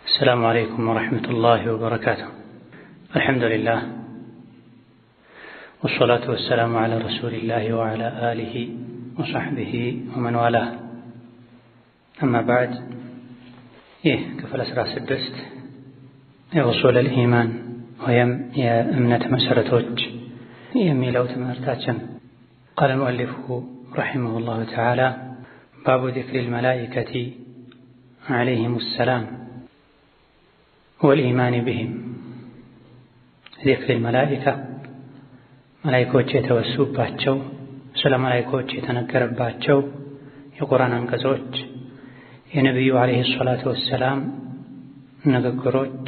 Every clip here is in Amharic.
السلام عليكم ورحمة الله وبركاته. الحمد لله والصلاة والسلام على رسول الله وعلى آله وصحبه ومن والاه. أما بعد، كفل أسرى سدست وصول الإيمان ويم يا أمنة مسرتوج يمي لو تمرتاتشن. قال المؤلف رحمه الله تعالى: باب ذكر الملائكة عليهم السلام والإيمان بهم. ذكر الملائكة ملائكوች የተወሱባቸው ስለ መላእክቶች የተነገረባቸው የቁርአን አንቀጾች የነብዩ አለይሂ ሰላቱ ወሰላም ንግግሮች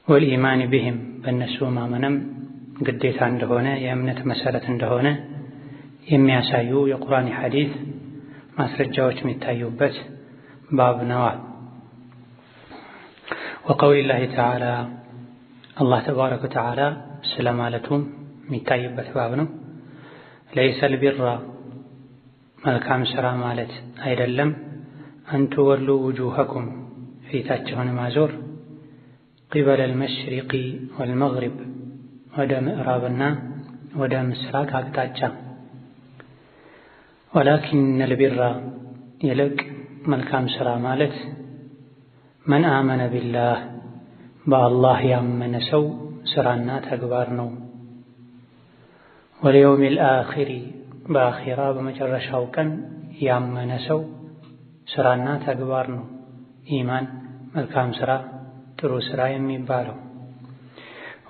والإيمان بهم በእነሱ ማመንም ግዴታ እንደሆነ የእምነት መሰረት እንደሆነ የሚያሳዩ የቁርአን ሐዲስ ማስረጃዎች የሚታዩበት ባብ ነው። وقول الله تعالى الله تبارك وتعالى سلامالتهم ميتايبت بابنو ليس البر መልካም ስራ ማለት አይደለም أن تولوا وجوهكم ፊታችሁን ማዞር قبل المشرق والمغرب ወደ ምዕራብና ወደ ምስራቅ አቅጣጫ ولكن البر ይልቅ መልካም ስራ ማለት من آمن بالله بالله ያመነ ሰው ስራና ተግባር ነው። واليوم الآخر በአኺራ በመጨረሻው ቀን ያመነ ሰው ስራና ተግባር ነው። ኢማን መልካም ስራ ጥሩ ስራ የሚባለው።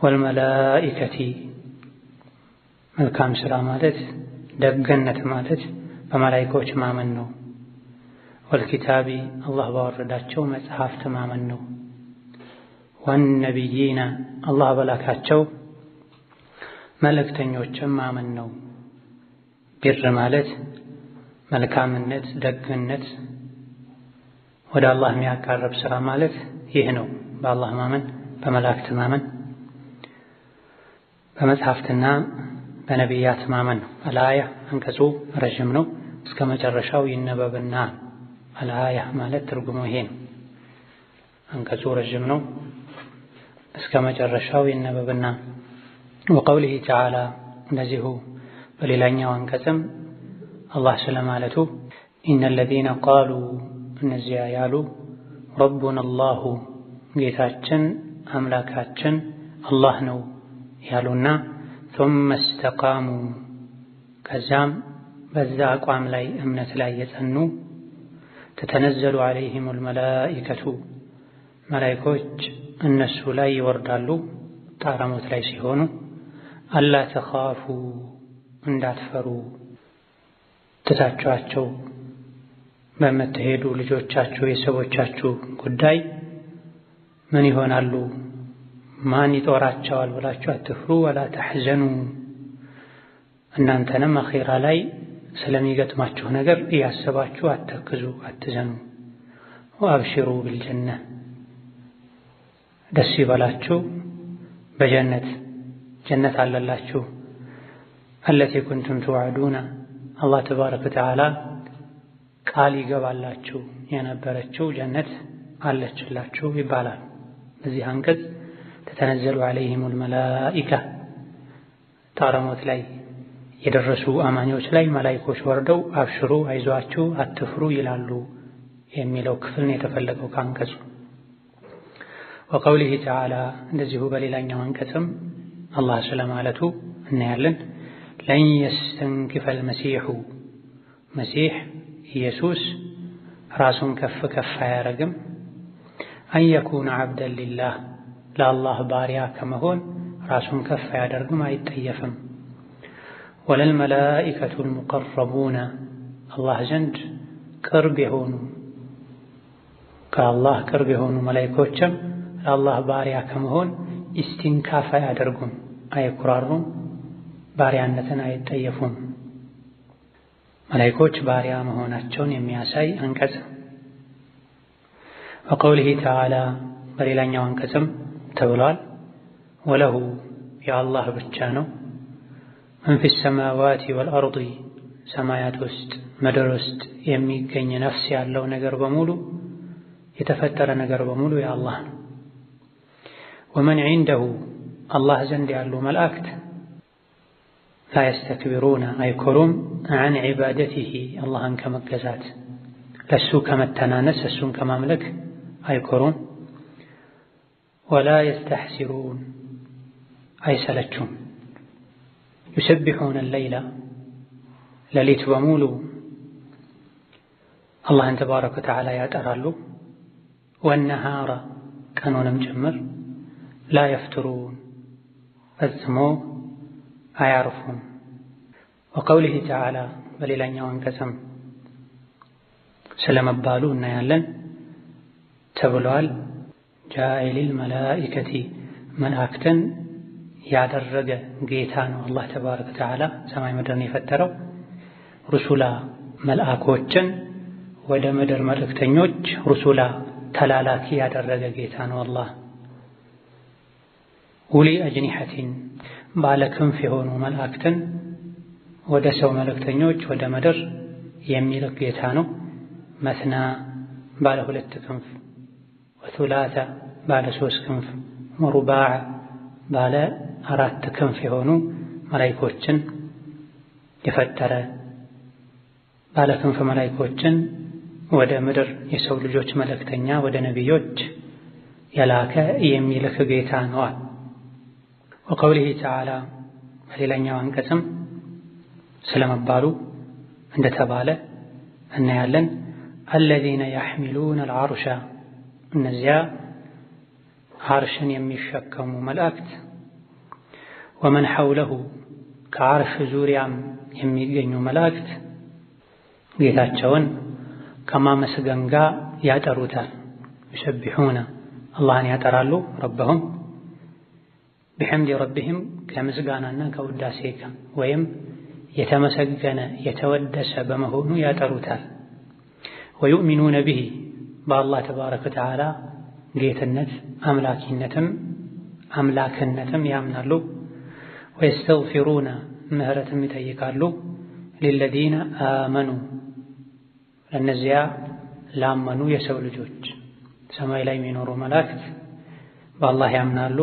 والملائكة መልካም ስራ ማለት ደግነት ማለት በመላእክቶች ማመን ነው። والكتاب الله ባወረዳቸው መጽሐፍት ማመን ነው። والنبيين الله በላካቸው መልእክተኞችም ማመን ነው። ቢር ማለት መልካምነት ደግነት ወደ አላህ የሚያቃርብ ስራ ማለት ይህ ነው። በአላህ ማመን በመላእክት ማመን በመጽሐፍትና በነቢያት ማመን ነው። አልአያ አንቀጹ ረጅም ነው። እስከ መጨረሻው ይነበብና አልአያ ማለት ትርጉሙ ይሄ ነው። አንቀጹ ረጅም ነው። እስከ መጨረሻው ይነበብና وقوله تعالى እንደዚሁ በሌላኛው አንቀጽም አላህ ስለማለቱ إن الذين قالوا እነዚያ ያሉ ربنا الله ጌታችን አምላካችን አላህ ነው ያሉና ثم استقاموا ከዛም በዛ አቋም ላይ እምነት ላይ የጸኑ تتنزل عليهم الملائكة መላእክቶች እነሱ ላይ ይወርዳሉ ጣራሞት ላይ ሲሆኑ አላ ተኻፉ እንዳትፈሩ ትታችኋቸው በምትሄዱ ልጆቻችሁ የሰዎቻችሁ ጉዳይ ምን ይሆናሉ ማን ይጦራቸዋል ብላችሁ አትፍሩ። ወላ ተሕዘኑ እናንተንም አኺራ ላይ ስለሚገጥማችሁ ነገር እያሰባችሁ አትክዙ አትዘኑ። ወአብሽሩ ቢልጀነ ደስ ይበላችሁ በጀነት ጀነት አለላችሁ አለቲ ኩንቱም ትወዕዱና አላህ ተባረከ ወተዓላ ቃል ይገባላችሁ የነበረችው ጀነት አለችላችሁ ይባላል። በዚህ አንቀጽ ተተነዘሉ ዐለይሂሙል መላኢካ ጣረሞት ላይ የደረሱ አማኞች ላይ መላእክቶች ወርደው አብሽሩ አይዟችሁ አትፍሩ ይላሉ የሚለው ክፍል ነው የተፈለገው ከአንቀጹ። وقوله تعالى እንደዚሁ በሌላኛው አንቀጽም አላህ ስለማለቱ እናያለን لن يستنكف المسيح مسيح ኢየሱስ ራሱን ከፍ ከፍ አያረግም أن يكون عبدا لله ለአላህ ባሪያ ከመሆን ራሱን ከፍ አያደርግም አይጠየፍም። ولا الملائكة المقربون الله ዘንድ ቅርብ የሆኑ ከአላህ ቅርብ የሆኑ መላእክቶችም ለአላህ ባሪያ ከመሆን ኢስቲንካፍ አያደርጉም አይኩራሩም ባሪያነትን አይጠየፉም። መላእክቶች ባሪያ መሆናቸውን የሚያሳይ አንቀጽ። وقوله تعالى በሌላኛው አንቀጽም ተብሏል ወለሁ የአላህ ብቻ ነው من في السماوات والأرض ሰማያት ውስጥ ምድር ውስጥ የሚገኝ ነፍስ ያለው ነገር በሙሉ የተፈጠረ ነገር በሙሉ የአላህ ነው። ወመን ዒንደሁ አላህ ዘንድ ያሉ መላእክት ላ የስተክቢሩነ አይኮሩም ዐን ዒባደቲሂ አላህን ከመገዛት ለሱ ከመተናነስ እሱን ከማምለክ አይኮሩም። ወላ የስተሕሲሩን አይሰለቹም። ዩሰቢሑነ ለይላ ሌሊት በሙሉ አላህን ተባረከ ወተዓላ ያጠራሉ። ወነሃራ ቀኑንም ጭምር ላ የፍትሩን ፈጽሞ አያርፉም። ወቀውሊሂ ተዓላ በሌላኛው አንቀጽም ስለመባሉ እናያለን። ተብሏል ጃኢሊል መላኢከቲ መላእክትን ያደረገ ጌታ ነው አላህ ተባረከ ወተዓላ ሰማይ ምድርን የፈጠረው። ሩሱላ መልአኮችን ወደ ምድር መልእክተኞች ሩሱላ ተላላኪ ያደረገ ጌታ ነው አላህ። ኡሊ አጅኒሐቲን ባለ ክንፍ የሆኑ መላእክትን ወደ ሰው መልእክተኞች ወደ ምድር የሚልክ ጌታ ነው። መስና ባለ 2 ክንፍ፣ ወሱላሳ ባለ 3 ክንፍ፣ ወሩባዕ ባለ 4 ክንፍ የሆኑ መላእክቶችን የፈጠረ ባለ ክንፍ መላእክቶችን ወደ ምድር የሰው ልጆች መልእክተኛ ወደ ነቢዮች የላከ የሚልክ ጌታ ነው። ወቀውሊሂ ተዓላ በሌላኛው አንቀጽም ስለመባሉ እንደተባለ እናያለን። አለዚነ የሕሚሉነ አልዓርሸ እነዚያ ዓርሽን የሚሸከሙ መላእክት ወመን ሐውለሁ ከዓርሽ ዙሪያም የሚገኙ መላእክት ጌታቸውን ከማመስገን ጋር ያጠሩታል። ይሰቢሑነ አላህን ያጠራሉ። ረበሁም ቢሐምዲ ረቢሂም ከምስጋናና ከውዳሴ ጋር ወይም የተመሰገነ የተወደሰ በመሆኑ ያጠሩታል። ወዩእሚኑነ ቢሂ በአላህ ተባረከ ወተዓላ ጌትነት አምላክነትም ያምናሉ። ወየስተግፊሩነ ምህረትም ይጠይቃሉ። ሊለዚነ አመኑ ለእነዚያ ላመኑ የሰው ልጆች ሰማይ ላይ የሚኖሩ መላእክት በአላህ ያምናሉ።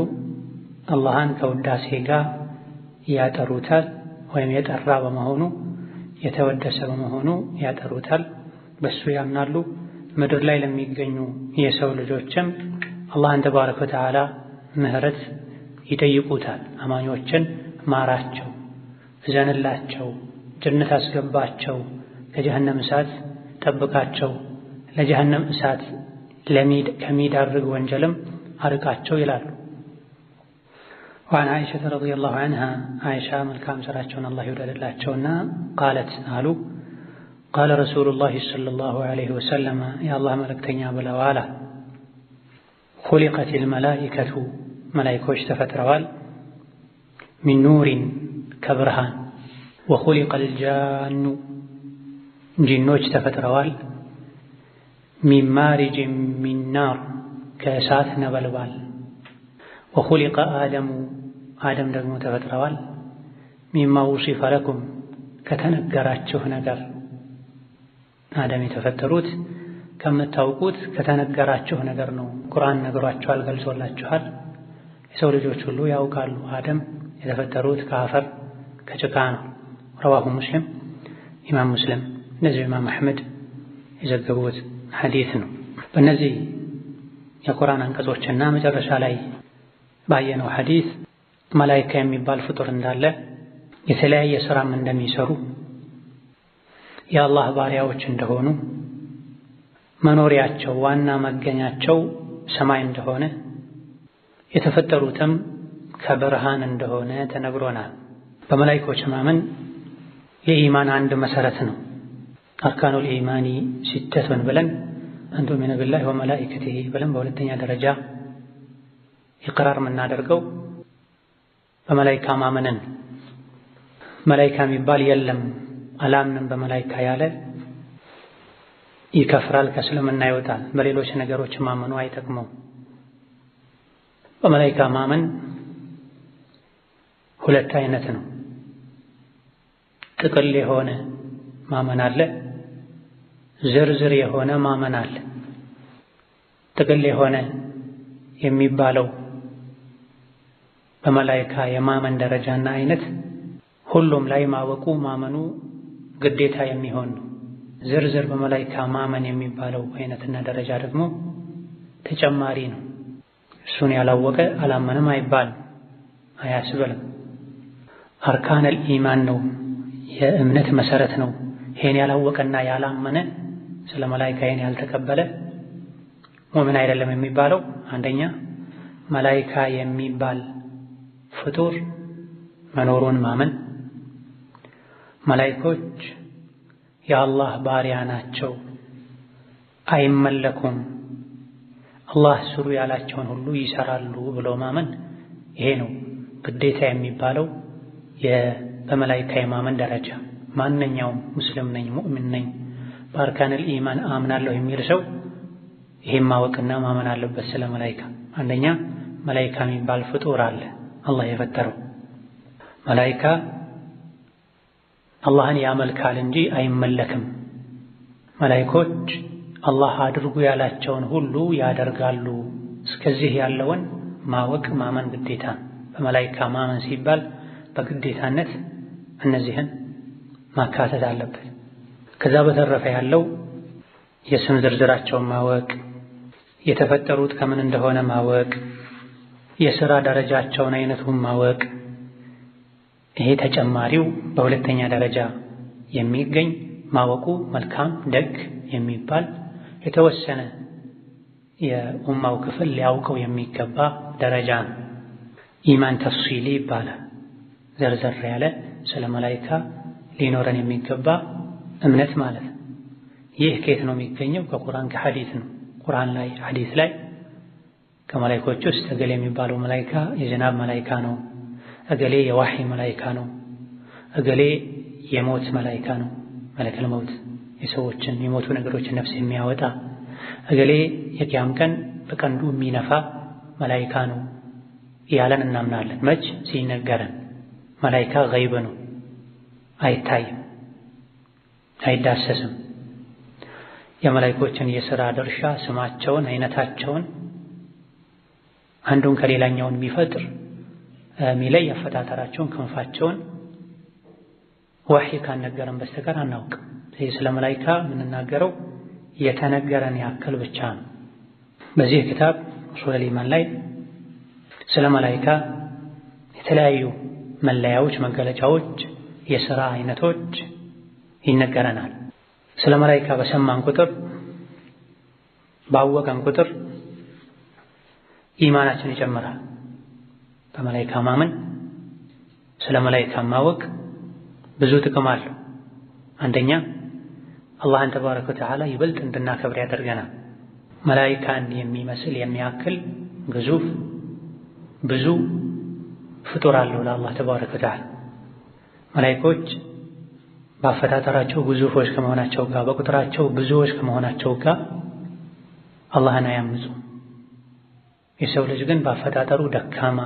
አላህን ከውዳሴ ጋር ያጠሩታል። ወይም የጠራ በመሆኑ የተወደሰ በመሆኑ ያጠሩታል፣ በሱ ያምናሉ። ምድር ላይ ለሚገኙ የሰው ልጆችም አላህን ተባረከ ወተዓላ ምህረት ይጠይቁታል። አማኞችን ማራቸው፣ እዘንላቸው፣ ጀነት አስገባቸው፣ ከጀሃነም እሳት ጠብቃቸው፣ ለጀሃነም እሳት ከሚዳርግ ወንጀልም አርቃቸው ይላሉ። وعن عائشة رضي الله عنها عائشة መልካም ስራቸውን አላህ ይወደድላቸውና قالت አሉ قال رسول الله صلى الله عليه وسلم يا الله መልእክተኛ ብለዋል خلقت الملائكة መላእክቶች ተፈጥረዋል من نور ከብርሃን وخلق الجان ጂኖች ተፈጥረዋል من مارج من نار ከእሳት ነበልባል وخلق آدم ደግሞ ተፈጥረዋል مما وصف لكم ከተነገራችሁ ነገር አደም የተፈጠሩት ከምታውቁት ከተነገራችሁ ነገር ነው። ቁርአን ነግሯችኋል፣ ገልጾላችኋል። የሰው ልጆች ሁሉ ያውቃሉ። አደም የተፈጠሩት ከአፈር ከጭቃ ነው። ረዋሁ ሙስሊም ኢማም ሙስሊም እነዚህ ኢማም አሕመድ የዘገቡት ሐዲስ ነው። በእነዚህ የቁርአን አንቀጾችና መጨረሻ ላይ ባየነው ሐዲስ መላኢካ የሚባል ፍጡር እንዳለ የተለያየ ስራም እንደሚሰሩ የአላህ ባሪያዎች እንደሆኑ መኖሪያቸው ዋና መገኛቸው ሰማይ እንደሆነ የተፈጠሩትም ከብርሃን እንደሆነ ተነግሮናል። በመላኢኮች ማመን የኢማን አንድ መሰረት ነው። አርካኑል ኢማኒ ሲተቱን ብለን አንቱሚኑ ቢላሂ ወመላኢከቲሂ ብለን በሁለተኛ ደረጃ ኢቅራር የምናደርገው በመላኢካ ማመንን መላኢካ የሚባል የለም አላምንም በመላኢካ ያለ ይከፍራል፣ ከእስልምና ይወጣል። በሌሎች ነገሮች ማመኑ አይጠቅመው። በመላኢካ ማመን ሁለት አይነት ነው። ጥቅል የሆነ ማመን አለ፣ ዝርዝር የሆነ ማመን አለ። ጥቅል የሆነ የሚባለው በመላኢካ የማመን ደረጃና አይነት ሁሉም ላይ ማመኑ ግዴታ የሚሆን ነው። ዝርዝር በመላኢካ ማመን የሚባለው አይነትና ደረጃ ደግሞ ተጨማሪ ነው። እሱን ያላወቀ አላመንም አይባልም፣ አያስብልም። አርካነል ኢማን ነው፣ የእምነት መሰረት ነው። ይሄን ያላወቀና ያላመነ ስለ መላኢካ ይሄን ያልተቀበለ ሙእምን አይደለም የሚባለው አንደኛ መላኢካ የሚባል ፍጡር መኖሩን ማመን፣ መላኢኮች የአላህ ባሪያ ናቸው፣ አይመለኩም፣ አላህ ስሩ ያላቸውን ሁሉ ይሰራሉ ብሎ ማመን፣ ይሄ ነው ግዴታ የሚባለው በመላኢካ የማመን ደረጃ። ማንኛውም ሙስሊም ነኝ ሙእሚን ነኝ በአርካነል ኢማን አምናለሁ የሚል ሰው ይሄን ማወቅና ማመን አለበት ስለ መላኢካ። አንደኛ መላኢካ የሚባል ፍጡር አለ አላህ የፈጠረው። መላኢካ አላህን ያመልካል እንጂ አይመለክም። መላኢኮች አላህ አድርጉ ያላቸውን ሁሉ ያደርጋሉ። እስከዚህ ያለውን ማወቅ ማመን ግዴታ። በመላኢካ ማመን ሲባል በግዴታነት እነዚህን ማካተት አለበት። ከዛ በተረፈ ያለው የስም ዝርዝራቸውን ማወቅ፣ የተፈጠሩት ከምን እንደሆነ ማወቅ፣ የሥራ ደረጃቸውን አይነቱን ማወቅ፣ ይሄ ተጨማሪው በሁለተኛ ደረጃ የሚገኝ ማወቁ መልካም ደግ የሚባል የተወሰነ የኡማው ክፍል ሊያውቀው የሚገባ ደረጃ ነው። ኢማን ተፍሲሊ ይባላል። ዘርዘር ያለ ስለ መላኢካ ሊኖረን የሚገባ እምነት ማለት ነው። ይህ ከየት ነው የሚገኘው? ከቁርአን ከሐዲስ ነው። ቁርአን ላይ ሐዲስ ላይ ከመላኢኮች ውስጥ እገሌ የሚባለው መላኢካ የዝናብ መላኢካ ነው፣ እገሌ የዋህይ መላኢካ ነው፣ እገሌ የሞት መላኢካ ነው፣ መለከል መውት የሰዎችን የሞቱ ነገሮችን ነፍስ የሚያወጣ፣ እገሌ የቂያም ቀን በቀንዱ የሚነፋ መላኢካ ነው እያለን እናምናለን። መች ሲነገረን። መላኢካ ገይብ ነው፣ አይታይም፣ አይዳሰስም። የመላኢኮችን የሥራ ድርሻ ስማቸውን፣ አይነታቸውን አንዱን ከሌላኛውን የሚፈጥር የሚለይ አፈጣጠራቸውን፣ ክንፋቸውን ወህይ ካነገረን በስተቀር አናውቅም። ስለዚህ ስለ መላኢካ የምንናገረው የተነገረን ያክል ብቻ ነው። በዚህ ክታብ ኡሱለል ኢማን ላይ ስለ መላኢካ የተለያዩ መለያዎች፣ መገለጫዎች፣ የሥራ አይነቶች ይነገረናል። ስለ መላኢካ በሰማን ቁጥር ባወቀን ቁጥር ኢማናችን ይጨምራል። በመላኢካ ማመን ስለ መላኢካ ማወቅ ብዙ ጥቅም አለው። አንደኛ አላህን ተባረከ ወተዓላ ይበልጥ እንድናከብር ያደርገናል። መላኢካን የሚመስል የሚያክል ግዙፍ ብዙ ፍጡር አለው ለአላህ ተባረከ ወተዓላ። መላኢኮች በአፈጣጠራቸው ግዙፎች ከመሆናቸው ጋር በቁጥራቸው ብዙዎች ከመሆናቸው ጋር አላህን አያምፁም። የሰው ልጅ ግን በአፈጣጠሩ ደካማ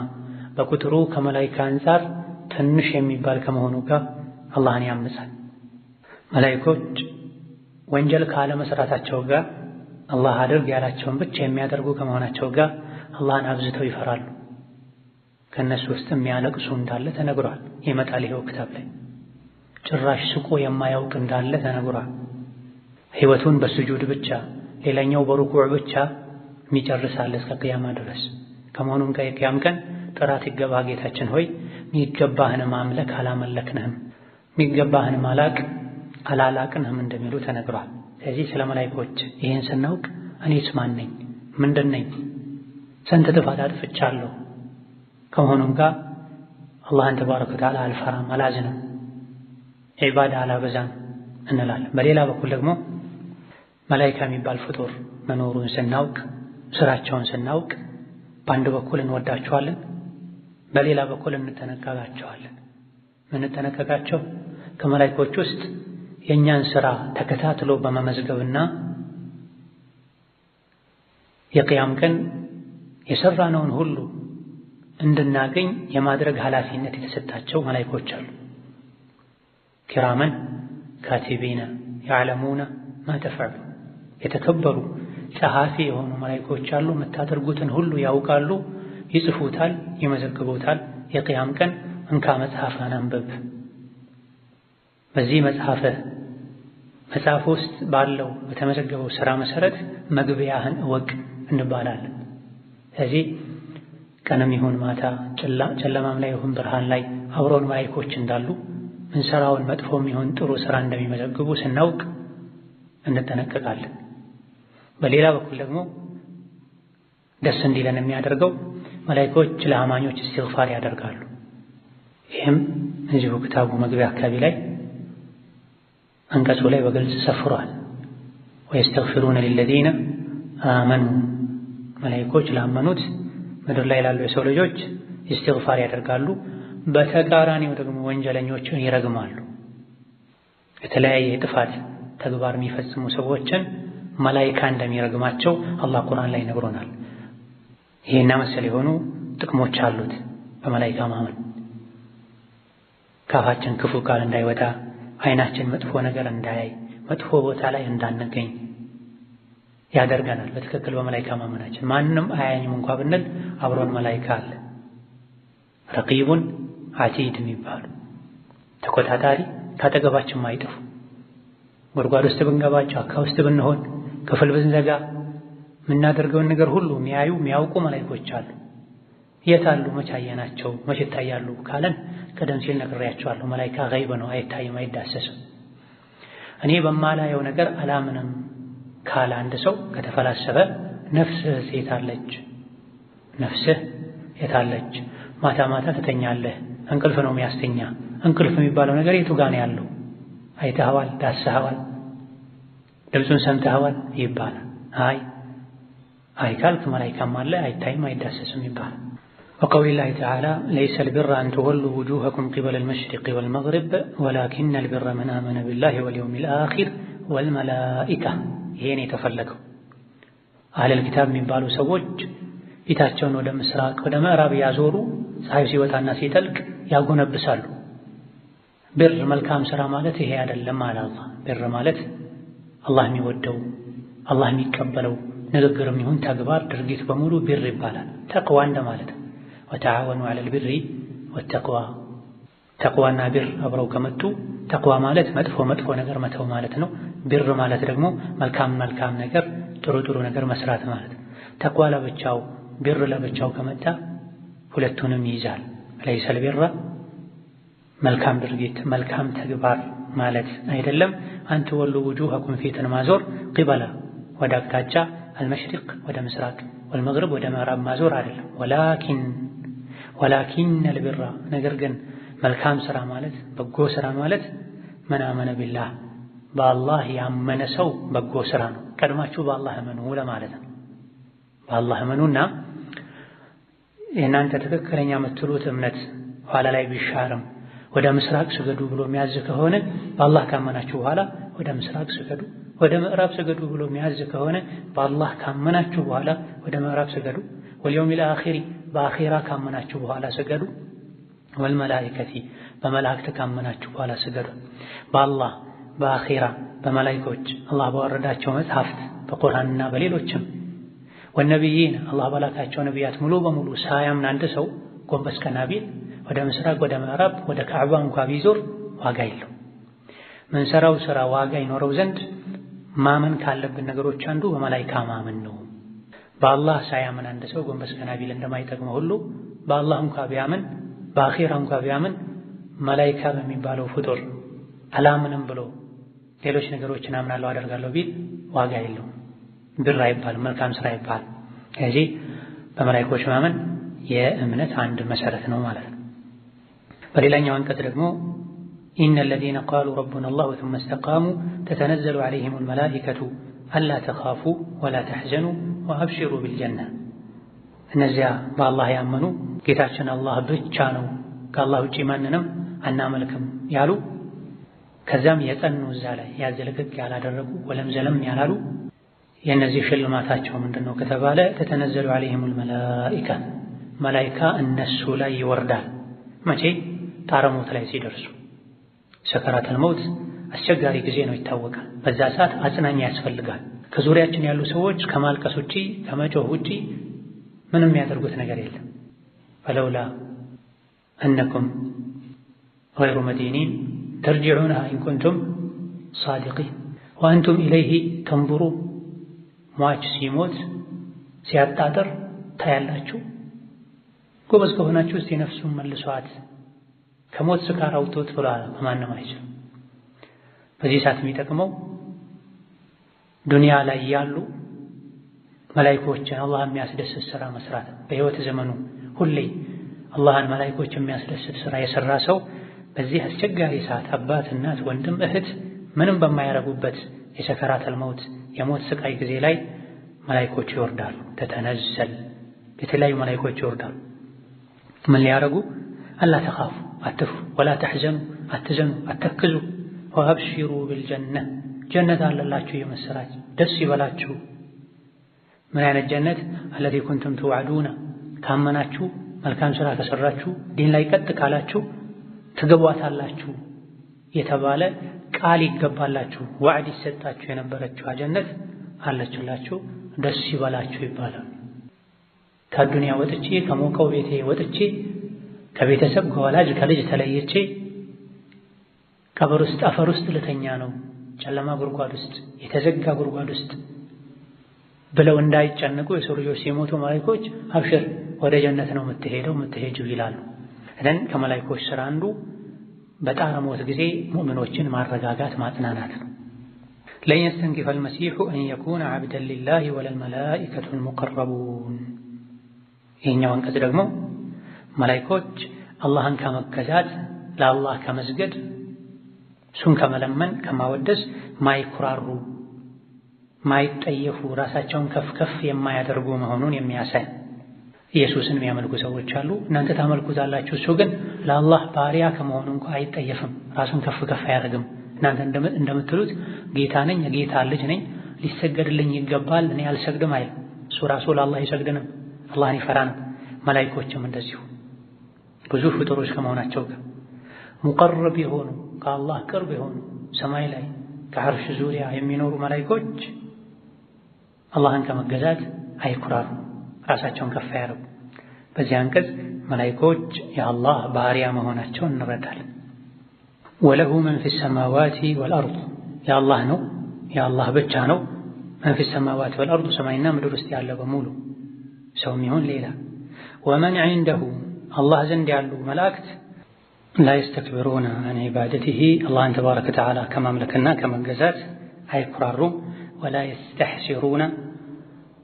በቁጥሩ ከመላኢካ አንፃር ትንሽ የሚባል ከመሆኑ ጋር አላህን ያምፃል። መላኢኮች ወንጀል ካለመስራታቸው ጋር አላህ አድርግ ያላቸውን ብቻ የሚያደርጉ ከመሆናቸው ጋር አላህን አብዝተው ይፈራሉ። ከእነሱ ውስጥ የሚያለቅሱ እንዳለ ተነግሯል። ይመጣል ይኸው ክታብ ላይ። ጭራሽ ስቆ የማያውቅ እንዳለ ተነግሯል። ሕይወቱን በስጁድ ብቻ ሌላኛው በሩኩዕ ብቻ የሚጨርሳል እስከ ቅያማ ድረስ። ከመሆኑም ጋር የቅያም ቀን ጥራት ይገባ ጌታችን ሆይ የሚገባህን ማምለክ አላመለክንህም፣ የሚገባህን ማላቅ አላላቅንህም እንደሚሉ ተነግሯል። ስለዚህ ስለ መላኢኮች ይህን ስናውቅ እኔስ ማን ነኝ? ምንድን ነኝ? ስንት ጥፋት አጥፍቻለሁ? ከመሆኑም ጋር አላህን ተባረከ ወተዓላ አልፈራም፣ አላዝንም፣ ዒባዳ አላበዛም እንላለን። በሌላ በኩል ደግሞ መላኢካ የሚባል ፍጡር መኖሩን ስናውቅ ስራቸውን ስናውቅ በአንድ በኩል እንወዳቸዋለን፣ በሌላ በኩል እንጠነቀቃቸዋለን። ምንጠነቀቃቸው ከመላኢኮች ውስጥ የእኛን ስራ ተከታትሎ በመመዝገብና የቅያም ቀን የሰራነውን ሁሉ እንድናገኝ የማድረግ ኃላፊነት የተሰጣቸው መላኢኮች አሉ። ኪራመን ካቲቢና ያዕለሙነ ማ ተፍዐሉ፣ የተከበሩ ጸሐፊ የሆኑ መላኢኮች አሉ። የምታደርጉትን ሁሉ ያውቃሉ፣ ይጽፉታል፣ ይመዘግቡታል። የቂያም ቀን እንካ መጽሐፍህን አንብብ፣ በዚህ መጽሐፍ ውስጥ ባለው በተመዘገበው ሥራ መሰረት መግቢያህን እወቅ እንባላለን። ስለዚህ ቀንም ይሁን ማታ፣ ጨለማም ላይ ይሁን ብርሃን ላይ አብረውን መላኢኮች እንዳሉ ምንሰራውን መጥፎም ይሁን ጥሩ ሥራ እንደሚመዘግቡ ስናውቅ እንጠነቀቃለን። በሌላ በኩል ደግሞ ደስ እንዲለን የሚያደርገው መላኢኮች ለአማኞች እስትግፋር ያደርጋሉ። ይህም እዚሁ ክታቡ መግቢያ አካባቢ ላይ አንቀጹ ላይ በግልጽ ሰፍሯል። ወየስተግፊሩነ ሊለዚነ አመኑ፣ መላኢኮች ላመኑት ምድር ላይ ላሉ የሰው ልጆች እስትግፋር ያደርጋሉ። በተቃራኒው ደግሞ ወንጀለኞችን ይረግማሉ። የተለያየ የጥፋት ተግባር የሚፈጽሙ ሰዎችን መላኢካ እንደሚረግማቸው አላህ ቁርአን ላይ ነግሮናል። ይሄና መሰል የሆኑ ጥቅሞች አሉት በመላኢካ ማመን። ካፋችን ክፉ ቃል እንዳይወጣ፣ አይናችን መጥፎ ነገር እንዳያይ፣ መጥፎ ቦታ ላይ እንዳንገኝ ያደርገናል። በትክክል በመላኢካ ማመናችን ማንም አያኝም እንኳ ብንል አብሮን መላኢካ አለ። ረቂቡን አቲድ የሚባሉ ተቆጣጣሪ ካጠገባችን ማይጠፉ፣ ጉድጓድ ውስጥ ብንገባ፣ ጫካ ውስጥ ብንሆን፣ ክፍል ብንዘጋ የምናደርገውን ነገር ሁሉ የሚያዩ የሚያውቁ መላኢኮች አሉ። የት አሉ? መቼ አየናቸው? መቼ ይታያሉ ካለን ቀደም ሲል ነግሬያቸዋለሁ። መላኢካ ገይብ ነው፣ አይታይም፣ አይዳሰስም። እኔ በማላየው ነገር አላምንም ካለ አንድ ሰው ከተፈላሰፈ ነፍስህ የታለች? ነፍስህ የታለች? ማታ ማታ ትተኛለህ፣ እንቅልፍ ነው የሚያስተኛ። እንቅልፍ የሚባለው ነገር የቱ ጋር ነው ያለው? አይተኸዋል? ዳሰኸዋል? ድምፁን ሰምተኸዋል ይባላል። አይ ካልክ መላኢካም አለ፣ አይታይም፣ አይዳሰስም ይባላል። ወቀውሊላሂ ተዓላ ለይሰ ልቢረ አን ትወሉ ውጁሀኩም ቂበለ ልመሽሪቅ ወልመግሪብ ወላኪነ ልቢረ መን አመነ ቢላሂ ወልየውሚል አኺር ወልመላኢካ። ይሄን የተፈለገው አህለል ኪታብ የሚባሉ ሰዎች ፊታቸውን ወደ ምስራቅ ወደ ምዕራብ ያዞሩ ፀሐዩ ሲወጣና ሲጠልቅ ያጎነብሳሉ። ብር መልካም ሥራ ማለት ይሄ አይደለም አለ አላህ። ብር ማለት አላህ የሚወደው አላህ የሚቀበለው ንግግርም ይሁን ተግባር ድርጊት በሙሉ ብር ይባላል። ተቅዋ እንደማለት ነው። ወተዓወኑ ዐለል ቢሪ ወተቅዋ። ተቅዋና ብር አብረው ከመጡ ተቅዋ ማለት መጥፎ ነገር መተው ማለት ነው። ብር ማለት ደግሞ መልካም ነገር ጥሩ ነገር መስራት ማለት ነው። ተቅዋ ለብቻው ብር ለብቻው ከመጣ ሁለቱንም ይይዛል። ለይሰል ቢረ መልካም ድርጊት መልካም ተግባር ማለት አይደለም። አንተ ወሉ ውጁሀኩም ፊትን ማዞር ቂበላ ወደ አቅጣጫ አልመሽሪቅ ወደ ምስራቅ ወልመግሪብ ወደ ምዕራብ ማዞር አይደለም። ወላኪን አልቢራ ነገር ግን መልካም ሥራ ማለት በጎ ሥራ ማለት መን አመነ ቢላህ በአላህ ያመነ ሰው በጎ ሥራ ነው። ቀድማችሁ በአላህ እመኑ ለማለት ነው። በአላህ እመኑና የእናንተ ትክክለኛ የምትሉት እምነት ኋላ ላይ ቢሻርም ወደ ምስራቅ ስገዱ ብሎ የሚያዝ ከሆነ በአላህ ካመናችሁ በኋላ ወደ ምስራቅ ስገዱ፣ ወደ ምዕራብ ስገዱ ብሎ የሚያዝ ከሆነ በአላህ ካመናችሁ በኋላ ወደ ምዕራብ ስገዱ፣ ወልየውሚል አኺሪ በአኺራ ካመናችሁ በኋላ ስገዱ፣ ወልመላኢከቲ በመላእክት ካመናችሁ በኋላ ስገዱ። በአላህ በአኺራ በመላኢኮች አላህ ባወረዳቸው መጽሐፍት በቁርአንና በሌሎችም ወነቢይን አላህ ባላካቸው ነቢያት ሙሉ በሙሉ ሳያምን አንድ ሰው ጎንበስ ቀና ቢል ወደ ምስራቅ ወደ ምዕራብ ወደ ካዕባ እንኳ ቢዞር ዋጋ የለው። ምንሰራው ሥራ ዋጋ ይኖረው ዘንድ ማመን ካለብን ነገሮች አንዱ በመላኢካ ማመን ነው። በአላህ ሳያምን አንድ ሰው ጎንበስ ቀና ቢል እንደማይጠቅመው ሁሉ በአላህ እንኳ ቢያምን በአኺራ እንኳ ቢያምን መላኢካ በሚባለው ፍጡር አላምንም ብሎ ሌሎች ነገሮችን አምናለሁ አደርጋለሁ ቢል ዋጋ የለው። ብር አይባልም፣ መልካም ሥራ አይባልም። ስለዚህ በመላኢኮች ማመን የእምነት አንድ መሰረት ነው ማለት ነው። በሌላኛው አንቀጽ ደግሞ ኢነ ለዚነ ቃሉ ረቡና አላሁ ሱመ እስተቃሙ ተተነዘሉ ዐለይሂሙል መላኢከቱ አላ ተኻፉ ወላ ተሕዘኑ ወአብሽሩ ቢልጀና። እነዚያ በአላህ ያመኑ ጌታችን አላህ ብቻ ነው ከአላህ ውጪ ማንንም አናመልክም ያሉ ከዛም የጸኑ እዛ ላይ ያዘለቅቅ ያላደረጉ ወለም ዘለም ያላሉ የእነዚህ ሽልማታቸው ምንድን ነው ከተባለ ተተነዘሉ ዐለይሂሙል መላኢካ መላኢካ እነሱ ላይ ይወርዳል። መቼ? ጣረ ሞት ላይ ሲደርሱ። ሰከራተል መውት አስቸጋሪ ጊዜ ነው ይታወቃል። በዛ ሰዓት አጽናኝ ያስፈልጋል። ከዙሪያችን ያሉ ሰዎች ከማልቀስ ውጪ ከመጮህ ውጪ ምንም የሚያደርጉት ነገር የለም። ፈለውላ እነኩም ገይሩ መዲኒን ተርጅዑነሃ ኢን ኩንቱም ሳዲቂን ወአንቱም ኢለይሂ ተንዙሩን። ሟች ሲሞት ሲያጣጥር ታያላችሁ። ጎበዝ ከሆናችሁ እስቲ ነፍሱን መልሷት ከሞት ስካር አውጥቶት ብሏል። ማንም አይችልም። በዚህ ሰዓት የሚጠቅመው ዱንያ ላይ ያሉ መላኢኮችን አላህ የሚያስደስት ስራ መስራት። በህይወት ዘመኑ ሁሌ አላህን መላኢኮች የሚያስደስት ስራ የሰራ ሰው በዚህ አስቸጋሪ ሰዓት አባት፣ እናት፣ ወንድም፣ እህት ምንም በማያረጉበት የሰከራተል መውት የሞት ስቃይ ጊዜ ላይ መላኢኮች ይወርዳሉ። ተተነዘል የተለያዩ መላኢኮች ይወርዳሉ። ምን ሊያረጉ? አላ ተኻፉ አትፍሩ፣ ወላ ተሕዘኑ አትዘኑ፣ አተክዙ፣ ወአብሽሩ ቢልጀነ ጀነት አለላችሁ የመሰራች ደስ ይበላችሁ። ምን አይነት ጀነት? አለቲ ኩንቱም ትውዐዱና ካመናችሁ መልካም ስራ ከሰራችሁ ዲን ላይ ቀጥ ካላችሁ ትገቧታላችሁ የተባለ ቃል ይገባላችሁ ዋዕድ ይሰጣችሁ የነበረችው ጀነት አለችላችሁ። ደስ ይበላችሁ ይባላል። ከዱንያ ወጥቼ ከሞቀው ቤቴ ወጥቼ ከቤተሰብ ከወላጅ ከልጅ ተለይቼ ቀብር ውስጥ አፈር ውስጥ ልተኛ ነው፣ ጨለማ ጉድጓድ ውስጥ የተዘጋ ጉድጓድ ውስጥ ብለው እንዳይጨንቁ የሰው ልጆች ሲሞቱ መላኢኮች አብሽር ወደ ጀነት ነው የምትሄደው የምትሄጂው ይላሉ። እደን ከመላኢኮች ስራ አንዱ በጣረ ሞት ጊዜ ሙእሚኖችን ማረጋጋት ማጽናናት ነው። ለን የስተንኪፈ አልመሲሑ አን የኩነ ዐብደን ሊላሂ ወለልመላኢከቱል ሙቀረቡን። ይህኛው አንቀጽ ደግሞ መላኢኮች አላህን ከመገዛት ለአላህ ከመስገድ እሱን ከመለመን ከማወደስ ማይኩራሩ ማይጠየፉ ራሳቸውን ከፍ ከፍ የማያደርጉ መሆኑን የሚያሳይ። ኢየሱስን የሚያመልኩ ሰዎች አሉ። እናንተ ታመልኩታላችሁ፣ እሱ ግን ለአላህ ባሪያ ከመሆኑ እንኳ አይጠየፍም፣ ራሱን ከፍ ከፍ አያደርግም። እናንተ እንደምትሉት ጌታ ነኝ የጌታ ልጅ ነኝ ሊሰገድልኝ ይገባል እኔ አልሰግድም አይልም። እሱ ራሱ ለአላህ ይሰግድንም አላህን ይፈራ ነው። መላኢኮችም እንደዚሁ ብዙ ፍጡሮች ከመሆናቸው ጋር ሙቀረብ የሆኑ ከአላህ ቅርብ የሆኑ ሰማይ ላይ ከዐርሽ ዙሪያ የሚኖሩ መላኢኮች አላህን ከመገዛት አይኩራሩ፣ ራሳቸውን ከፍ አያደርጉ። በዚህ አንቀጽ መላኢኮች የአላህ ባሪያ መሆናቸውን እንረዳለን። ወለሁ መን ፊ ሰማዋቲ ወልአርድ የአላህ ነው የአላህ ብቻ ነው። መን ፊ ሰማዋቲ ወልአርድ ሰማይና ምድር ውስጥ ያለ በሙሉ ሰውም ይሁን ሌላ። ወመን ዒንደሁ አላህ ዘንድ ያሉ መላእክት ላ የስተክቢሩነ አን ዒባደቲሂ አላህን ተባረከ ወተዓላ ከማምለክና ከመገዛት አይኩራሩም። ወላ የስተሕሲሩነ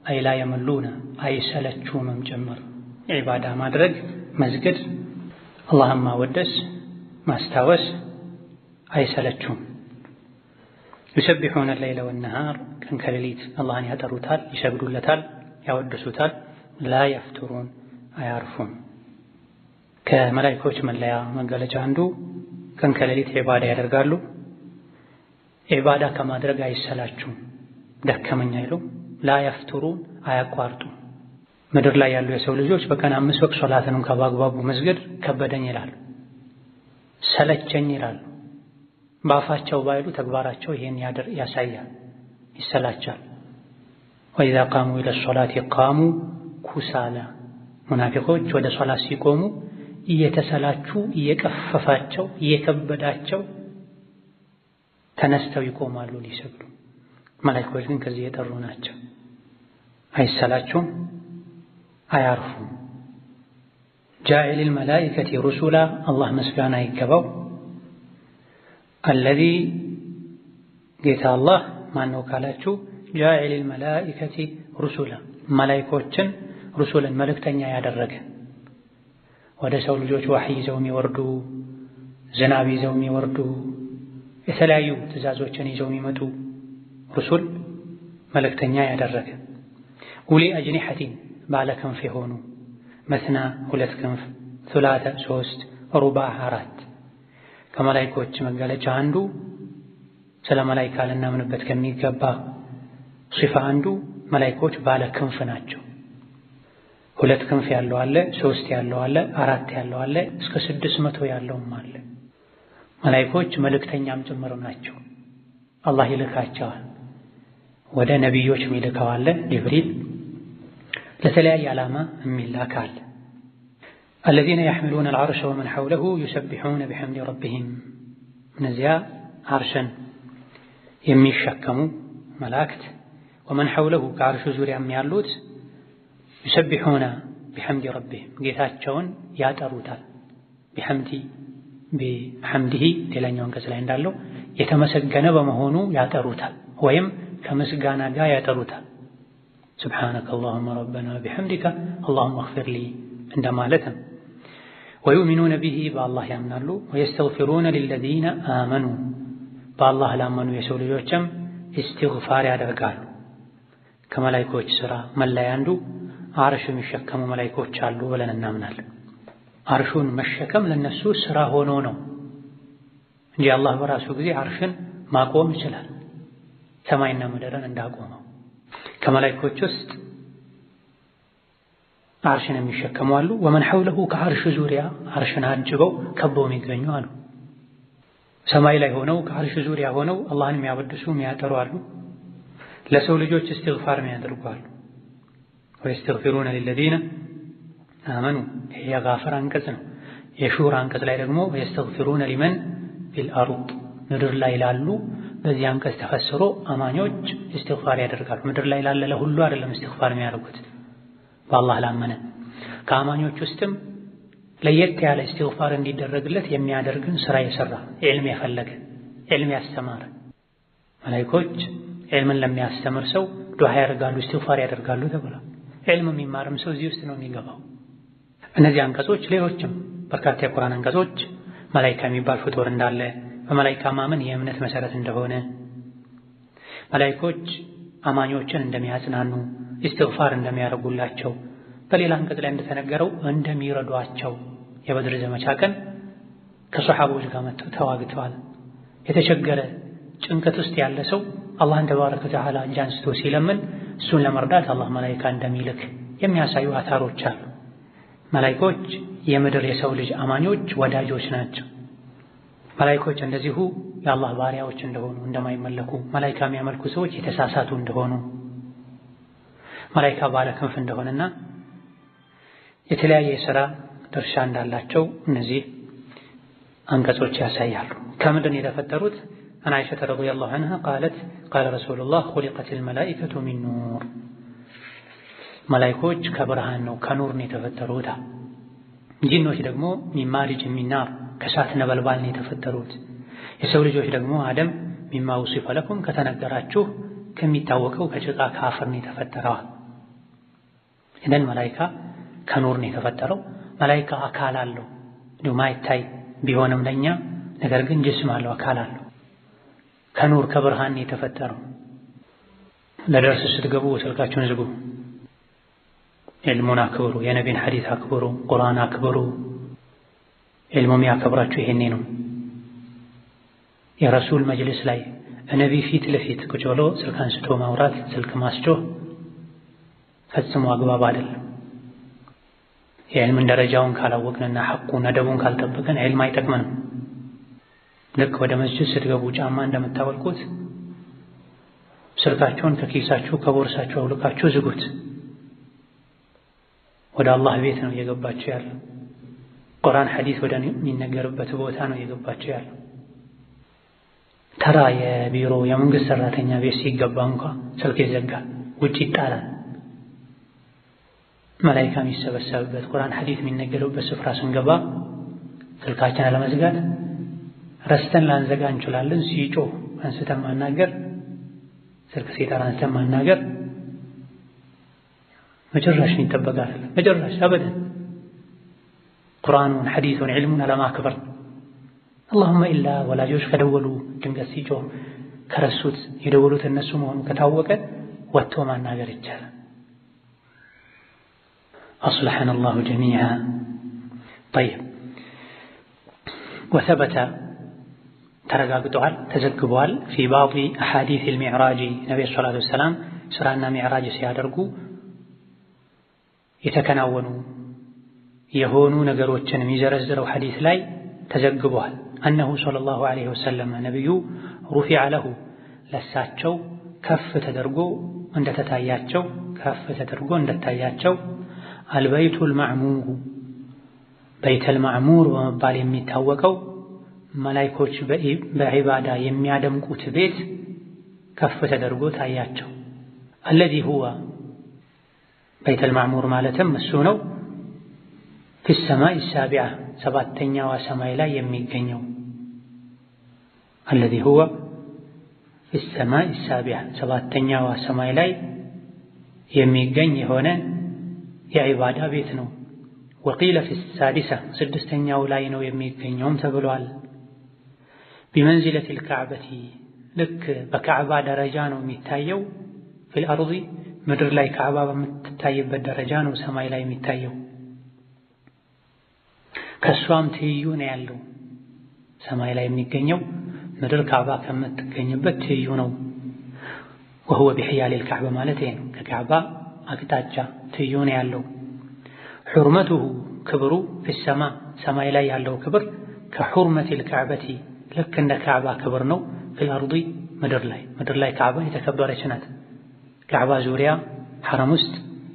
አይ ላ የመሉነ አይሰለቹምም ጭምር። ዒባዳ ማድረግ መስገድ፣ አላህን ማወደስ ማስታወስ አይሰለቹም። ዩሰቢሑነ ለይለ ወነሃር ቀን ከሌሊት አላህን ያጠሩታል፣ ይሰግዱለታል፣ ያወድሱታል። ላ የፍቱሩን አያርፉም። ከመላኢኮች መለያ መገለጫ አንዱ ቀን ከሌሊት ዒባዳ ያደርጋሉ። ዒባዳ ከማድረግ አይሰላቹም፣ ደከመኝ አይሉም። ላ የፍቱሩን አያቋርጡም። ምድር ላይ ያሉ የሰው ልጆች በቀን 5 ወቅት ሶላትን እንኳ በአግባቡ መስገድ ከበደኝ ይላሉ፣ ሰለቸኝ ይላሉ። በአፋቸው ባይሉ ተግባራቸው ይሄን ያሳያል፣ ይሰላቻል። ወኢዛ ቃሙ ኢለ ሶላቲ ቃሙ ኩሳላ ሙናፊቆች ወደ ሶላት ሲቆሙ እየተሰላቹ እየቀፈፋቸው እየከበዳቸው ተነስተው ይቆማሉ ሊሰግዱ። መላኢኮች ግን ከዚህ የጠሩ ናቸው፣ አይሰላቹም፣ አያርፉም። ጃኢሊል መላኢከቲ ሩሱላ አላህ ምስጋና ይገባው። አለዚ ጌታ አላህ ማነው ካላችሁ ጃኢሊል መላኢከቲ ሩሱላ መላኢኮችን ሩሱልን መልእክተኛ ያደረገ ወደ ሰው ልጆች ዋህይ ይዘው የሚወርዱ ዝናብ ይዘው የሚወርዱ የተለያዩ ትእዛዞችን ይዘው የሚመጡ ሩሱል መልእክተኛ ያደረገ። ኡሊ አጅኒሐቲን ባለ ክንፍ የሆኑ መስና 2 ክንፍ፣ ሱላተ 3፣ ሩባዕ 4። ከመላኢኮች መገለጫ አንዱ ስለ መላኢካ ልናምንበት ከሚገባ ሲፋ አንዱ መላኢኮች ባለ ክንፍ ናቸው። 2 ክንፍ ያለው አለ፣ 3 ያለው አለ፣ 4 ያለው አለ፣ እስከ 600 ያለውም አለ። መላኢኮች መልእክተኛም ጭምር ናቸው። አላህ ይልካቸዋል ወደ ነቢዮች የሚልከው አለ ጅብሪል፣ ለተለያየ ዓላማ የሚላክ አለ። الذين يحملون العرش ومن حوله يسبحون بحمد ربهم እነዚያ አርሽን የሚሸከሙ መላእክት ومن حوله ከአርሹ ዙሪያም ያሉት يسبحون بحمد ربهم ጌታቸውን ያጠሩታል። بحمده ሌላኛው አንቀጽ ላይ እንዳለው የተመሰገነ በመሆኑ ያጠሩታል ወይም ከምስጋና ጋር ያጠሩታል። سبحانك اللهم ربنا بحمدك اللهم اغفر لي እንደማለት ነው። ويؤمنون به بالله ያምናሉ ويستغفرون للذين آمنوا بالله ላመኑ የሰው ልጆችም استغفار ያደርጋሉ። ከመላእክቶች ሥራ መለያ አንዱ አርሽ የሚሸከሙ መላእክቶች አሉ ብለን እናምናለን። አርሹን መሸከም ለነሱ ሥራ ሆኖ ነው እንጂ አላህ በራሱ ጊዜ አርሽን ማቆም ይችላል፣ ሰማይና ምድርን እንዳቆመው። ከመላእክቶች ውስጥ አርሽን የሚሸከሙ አሉ። ወመን ሐውለሁ ከአርሽ ዙሪያ አርሽን አጅበው ከበው የሚገኙ አሉ። ሰማይ ላይ ሆነው ከአርሽ ዙሪያ ሆነው አላህን የሚያወድሱ የሚያጠሩ አሉ። ለሰው ልጆች እስትግፋር የሚያደርጉ አሉ። ወይስተግፊሩነ ሊለዚነ አመኑ የጋፈር አንቀጽ ነው። የሹራ አንቀጽ ላይ ደግሞ ወይስተግፊሩነ ሊመን ፊል አርድ ምድር ላይ ላሉ በዚህ አንቀጽ ተፈስሮ አማኞች እስትግፋር ያደርጋሉ። ምድር ላይ ላለ ለሁሉ አይደለም እስትግፋር የሚያደርጉት፣ በአላህ ላመነ ከአማኞች ውስጥም ለየት ያለ እስትግፋር እንዲደረግለት የሚያደርግን ስራ የሰራ ዒልም የፈለገ ዒልም ያስተማረ መላእክቶች ዒልምን ለሚያስተምር ሰው ዱዓ ያደርጋሉ፣ እስትግፋር ያደርጋሉ ተብሏል። ዒልም የሚማርም ሰው እዚህ ውስጥ ነው የሚገባው። እነዚህ አንቀጾች ሌሎችም በርካታ የቁርአን አንቀጾች መላእክት የሚባል ፍጡር እንዳለ፣ በመላእክት ማመን የእምነት መሰረት እንደሆነ፣ መላእክቶች አማኞችን እንደሚያጽናኑ፣ እስትግፋር እንደሚያደርጉላቸው፣ በሌላ አንቀጽ ላይ እንደተነገረው እንደሚረዷቸው። የበድር ዘመቻ ቀን ከሰሓቦች ጋር መጥተው ተዋግተዋል። የተቸገረ ጭንቀት ውስጥ ያለ ሰው አላህን ተባረከ ወተዓላ እጅ አንስቶ ሲለምን እሱን ለመርዳት አላህ መላኢካ እንደሚልክ የሚያሳዩ አታሮች አሉ። መላኢኮች የምድር የሰው ልጅ አማኞች ወዳጆች ናቸው። መላኢኮች እንደዚሁ የአላህ ባሪያዎች እንደሆኑ እንደማይመለኩ፣ መላኢካ የሚያመልኩ ሰዎች የተሳሳቱ እንደሆኑ፣ መላኢካ ባለ ክንፍ እንደሆነና የተለያየ የሥራ ድርሻ እንዳላቸው እነዚህ አንቀጾች ያሳያሉ። ከምንድን የተፈጠሩት? አን አይሸተ ረዲየላሁ ዐንሃ ቃለት ቃለ ረሱሉላህ ኹሊቀቲል መላኢከቱ ሚን ኑር፣ መላኢኮች ከብርሃን ነው ከኑር ነው የተፈጠሩት። ጂኖች ደግሞ ሚን ማሪጅ ሚን ናር ከእሳት ነበልባል ነው የተፈጠሩት። የሰው ልጆች ደግሞ አደም ሚማ ውሲፈ ለኩም ከተነገራችሁ ከሚታወቀው ከጭቃ ከአፈር ነው የተፈጠረው። እነን መላኢካ ከኑር ነው የተፈጠረው። መላኢካ አካል አለው እንዲሁ ማይታይ ቢሆንም ለኛ ነገር ግን ጅስም አለው፣ አካል አለው። ከኑር ከብርሃን ነው የተፈጠረው። ለደርስ ስትገቡ ስልካችሁን ዝጉ። ዒልሙን አክብሩ፣ የነቢን ሐዲስ አክብሩ፣ ቁርአን አክብሩ። ዒልሙ የሚያከብራችሁ ይሄኔ ነው። የረሱል መጅልስ ላይ ነቢ ፊት ለፊት ቁጭ ብሎ ስልክ አንስቶ ማውራት፣ ስልክ ማስጮህ ፈጽሞ አግባብ አይደለም። የዕልምን ደረጃውን ካላወቅንና ሐቁን አደቡን ካልጠበቅን ዒልም አይጠቅመንም። ልክ ወደ መስጂድ ስትገቡ ጫማ እንደምታወልቁት ስልካችሁን ከኪሳችሁ ከቦርሳችሁ አውልቃችሁ ዝጉት። ወደ አላህ ቤት ነው እየገባችሁ ያለው። ቁርአን ሐዲስ ወደሚነገርበት ቦታ ነው እየገባችሁ ያለው። ተራ የቢሮ የመንግስት ሰራተኛ ቤት ሲገባ እንኳ ስልክ ይዘጋል፣ ውጭ ይጣላል። መላኢካ የሚሰበሰብበት ቁርአን ሐዲስ የሚነገርበት ስፍራ ስንገባ ስልካችን አለመዝጋት ረስተን ላንዘጋ እንችላለን። ሲጮህ አንስተን ማናገር፣ ስልክ ሲጠራ አንስተን ማናገር መጨረሻ ይጠበቃል። መጨረሻ አበደን ቁርአኑን ሐዲሱን ዒልሙን አለማክበር። اللهم ኢላ ወላጆች ከደወሉ ድንገት ሲጮህ ከረሱት የደወሉት እነሱ መሆኑ ከታወቀ ወጥቶ ማናገር ይቻላል። أصلحنا الله جميعا. طيب وثبت ተረጋግጧል፣ ተዘግቧል في بعض أحاديث المعراج ነብዩ ሰለላሁ ዐለይሂ ወሰለም ስራና ሚዕራጅ ሲያደርጉ የተከናወኑ የሆኑ ነገሮችን የሚዘረዝረው ሐዲስ ላይ ተዘግቧል። أنه صلى الله عليه وسلم ነብዩ رفع له ለሳቸው ከፍ ተደርጎ እንደተታያቸው ከፍ ተደርጎ እንደታያቸው አልበይቱል ማዕሙር በይተል ማዕሙር በመባል የሚታወቀው መላእክቶች በዒባዳ የሚያደምቁት ቤት ከፍ ተደርጎ ታያቸው። አለዚ ሁወ በይተል ማዕሙር ማለትም እሱ ነው ፊ ሰማይ ሳቢዓ ሰባተኛዋ ሰማይ ላይ የሚገኘው አለዚ ሁወ ፊ ሰማይ ሳቢዓ ሰባተኛዋ ሰማይ ላይ የሚገኝ የሆነ የዒባዳ ቤት ነው። ወቂለ ፊ ሳዲሳ ስድስተኛው ላይ ነው የሚገኘውም ተብሏል። ቢመንዚለቲል ከዕበቲ ልክ በካዕባ ደረጃ ነው የሚታየው። ፊል አርዲ ምድር ላይ ካዕባ በምትታይበት ደረጃ ነው ሰማይ ላይ የሚታየው። ከሷም ትይዩ ነው ያለው ሰማይ ላይ የሚገኘው ምድር ካዕባ ከምትገኝበት ትይዩ ነው። ወሁወ ቢሕያሊል ከዕባ ማለት ይሄ ነው። ከካዕባ አቅጣጫ ትይዩ ነው ያለው። ሑርመቱሁ ክብሩ ፊሰማ ሰማይ ላይ ያለው ክብር ከሑርመቲል ከዕበቲ ልክ እንደ ካዕባ ክብር ነው። ፊል አርዲ ምድር ላይ ካዕባ የተከበረች ናት። ካዕባ ዙሪያ ሐረም ውስጥ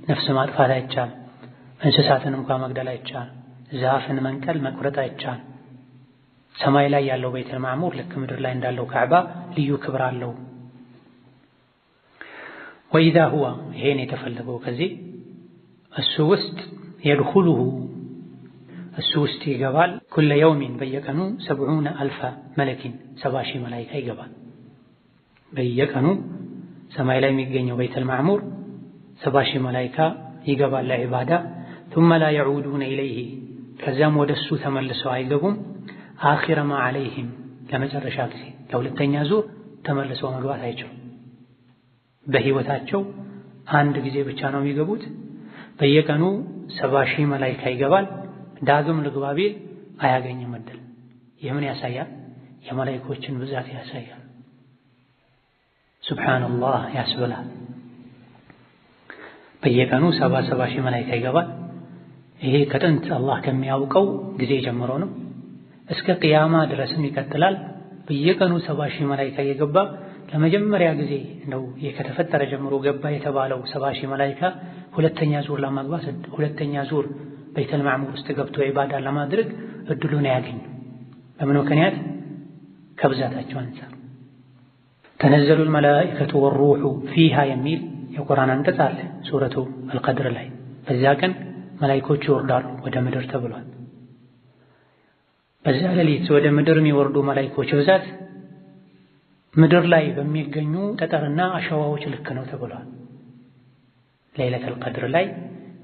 ነፍስ ማጥፋት አይቻል፣ እንስሳትን እንኳ መግደል አይቻል፣ ዛፍን መንቀል መቁረጥ አይቻል። ሰማይ ላይ ያለው በይተል ማዕሙር ልክ ምድር ላይ እንዳለው ካዕባ ልዩ ክብር አለው። ወኢዛ ሁወ ይሄን የተፈለገው ከዚህ እሱ ውስጥ የድኹሉሁ እሱ ውስጥ ይገባል ኩለ የውሚን በየቀኑ 70,000 መለኪን 70,000 መላኢካ ይገባል። በየቀኑ ሰማይ ላይ የሚገኘው በይተል ማዕሙር 70,000 መላኢካ ይገባል ለዒባዳ። ثم لا يعودون إليه ከዚያም ወደሱ ተመልሰው አይገቡም። አኺረ ማ ዐለይሂም ለመጨረሻ ጊዜ ለሁለተኛ ዙር ተመልሰው መግባት አይችሉም። በህይወታቸው አንድ ጊዜ ብቻ ነው የሚገቡት። በየቀኑ 70,000 መላኢካ ይገባል። ዳግም ልግባ ቢል አያገኝም እድል። የምን ያሳያል? የመላኢኮችን ብዛት ያሳያል። ሱብሓነላህ ያስብላል። በየቀኑ 70,000 መላኢካ ይገባል። ይሄ ከጥንት አላህ ከሚያውቀው ጊዜ ጀምሮ ነው እስከ ቅያማ ድረስም ይቀጥላል። በየቀኑ 70,000 መላኢካ እየገባ ለመጀመሪያ ጊዜ ነው ከተፈጠረ ጀምሮ ገባ የተባለው 70,000 መላኢካ ሁለተኛ ዙር ለማግባት ሁለተኛ ዙር በይተል ማዕሙር ውስጥ ገብቶ ዒባዳ ለማድረግ እድሉን ያገኙ። በምን ምክንያት? ከብዛታቸው አንፃር። ተነዘሉል መላኢከቱ ወሩሑ ፊሃ የሚል የቁርአን አንቀጽ አለ ሱረቱ አልቀድር ላይ። በዚያ ቀን መላኢኮች ይወርዳሉ ወደ ምድር ተብሏል። በዚያ ሌሊት ወደ ምድር የሚወርዱ መላኢኮች ብዛት ምድር ላይ በሚገኙ ጠጠርና አሸዋዎች ልክ ነው ተብሏል። ለይለቱል ቀድር ላይ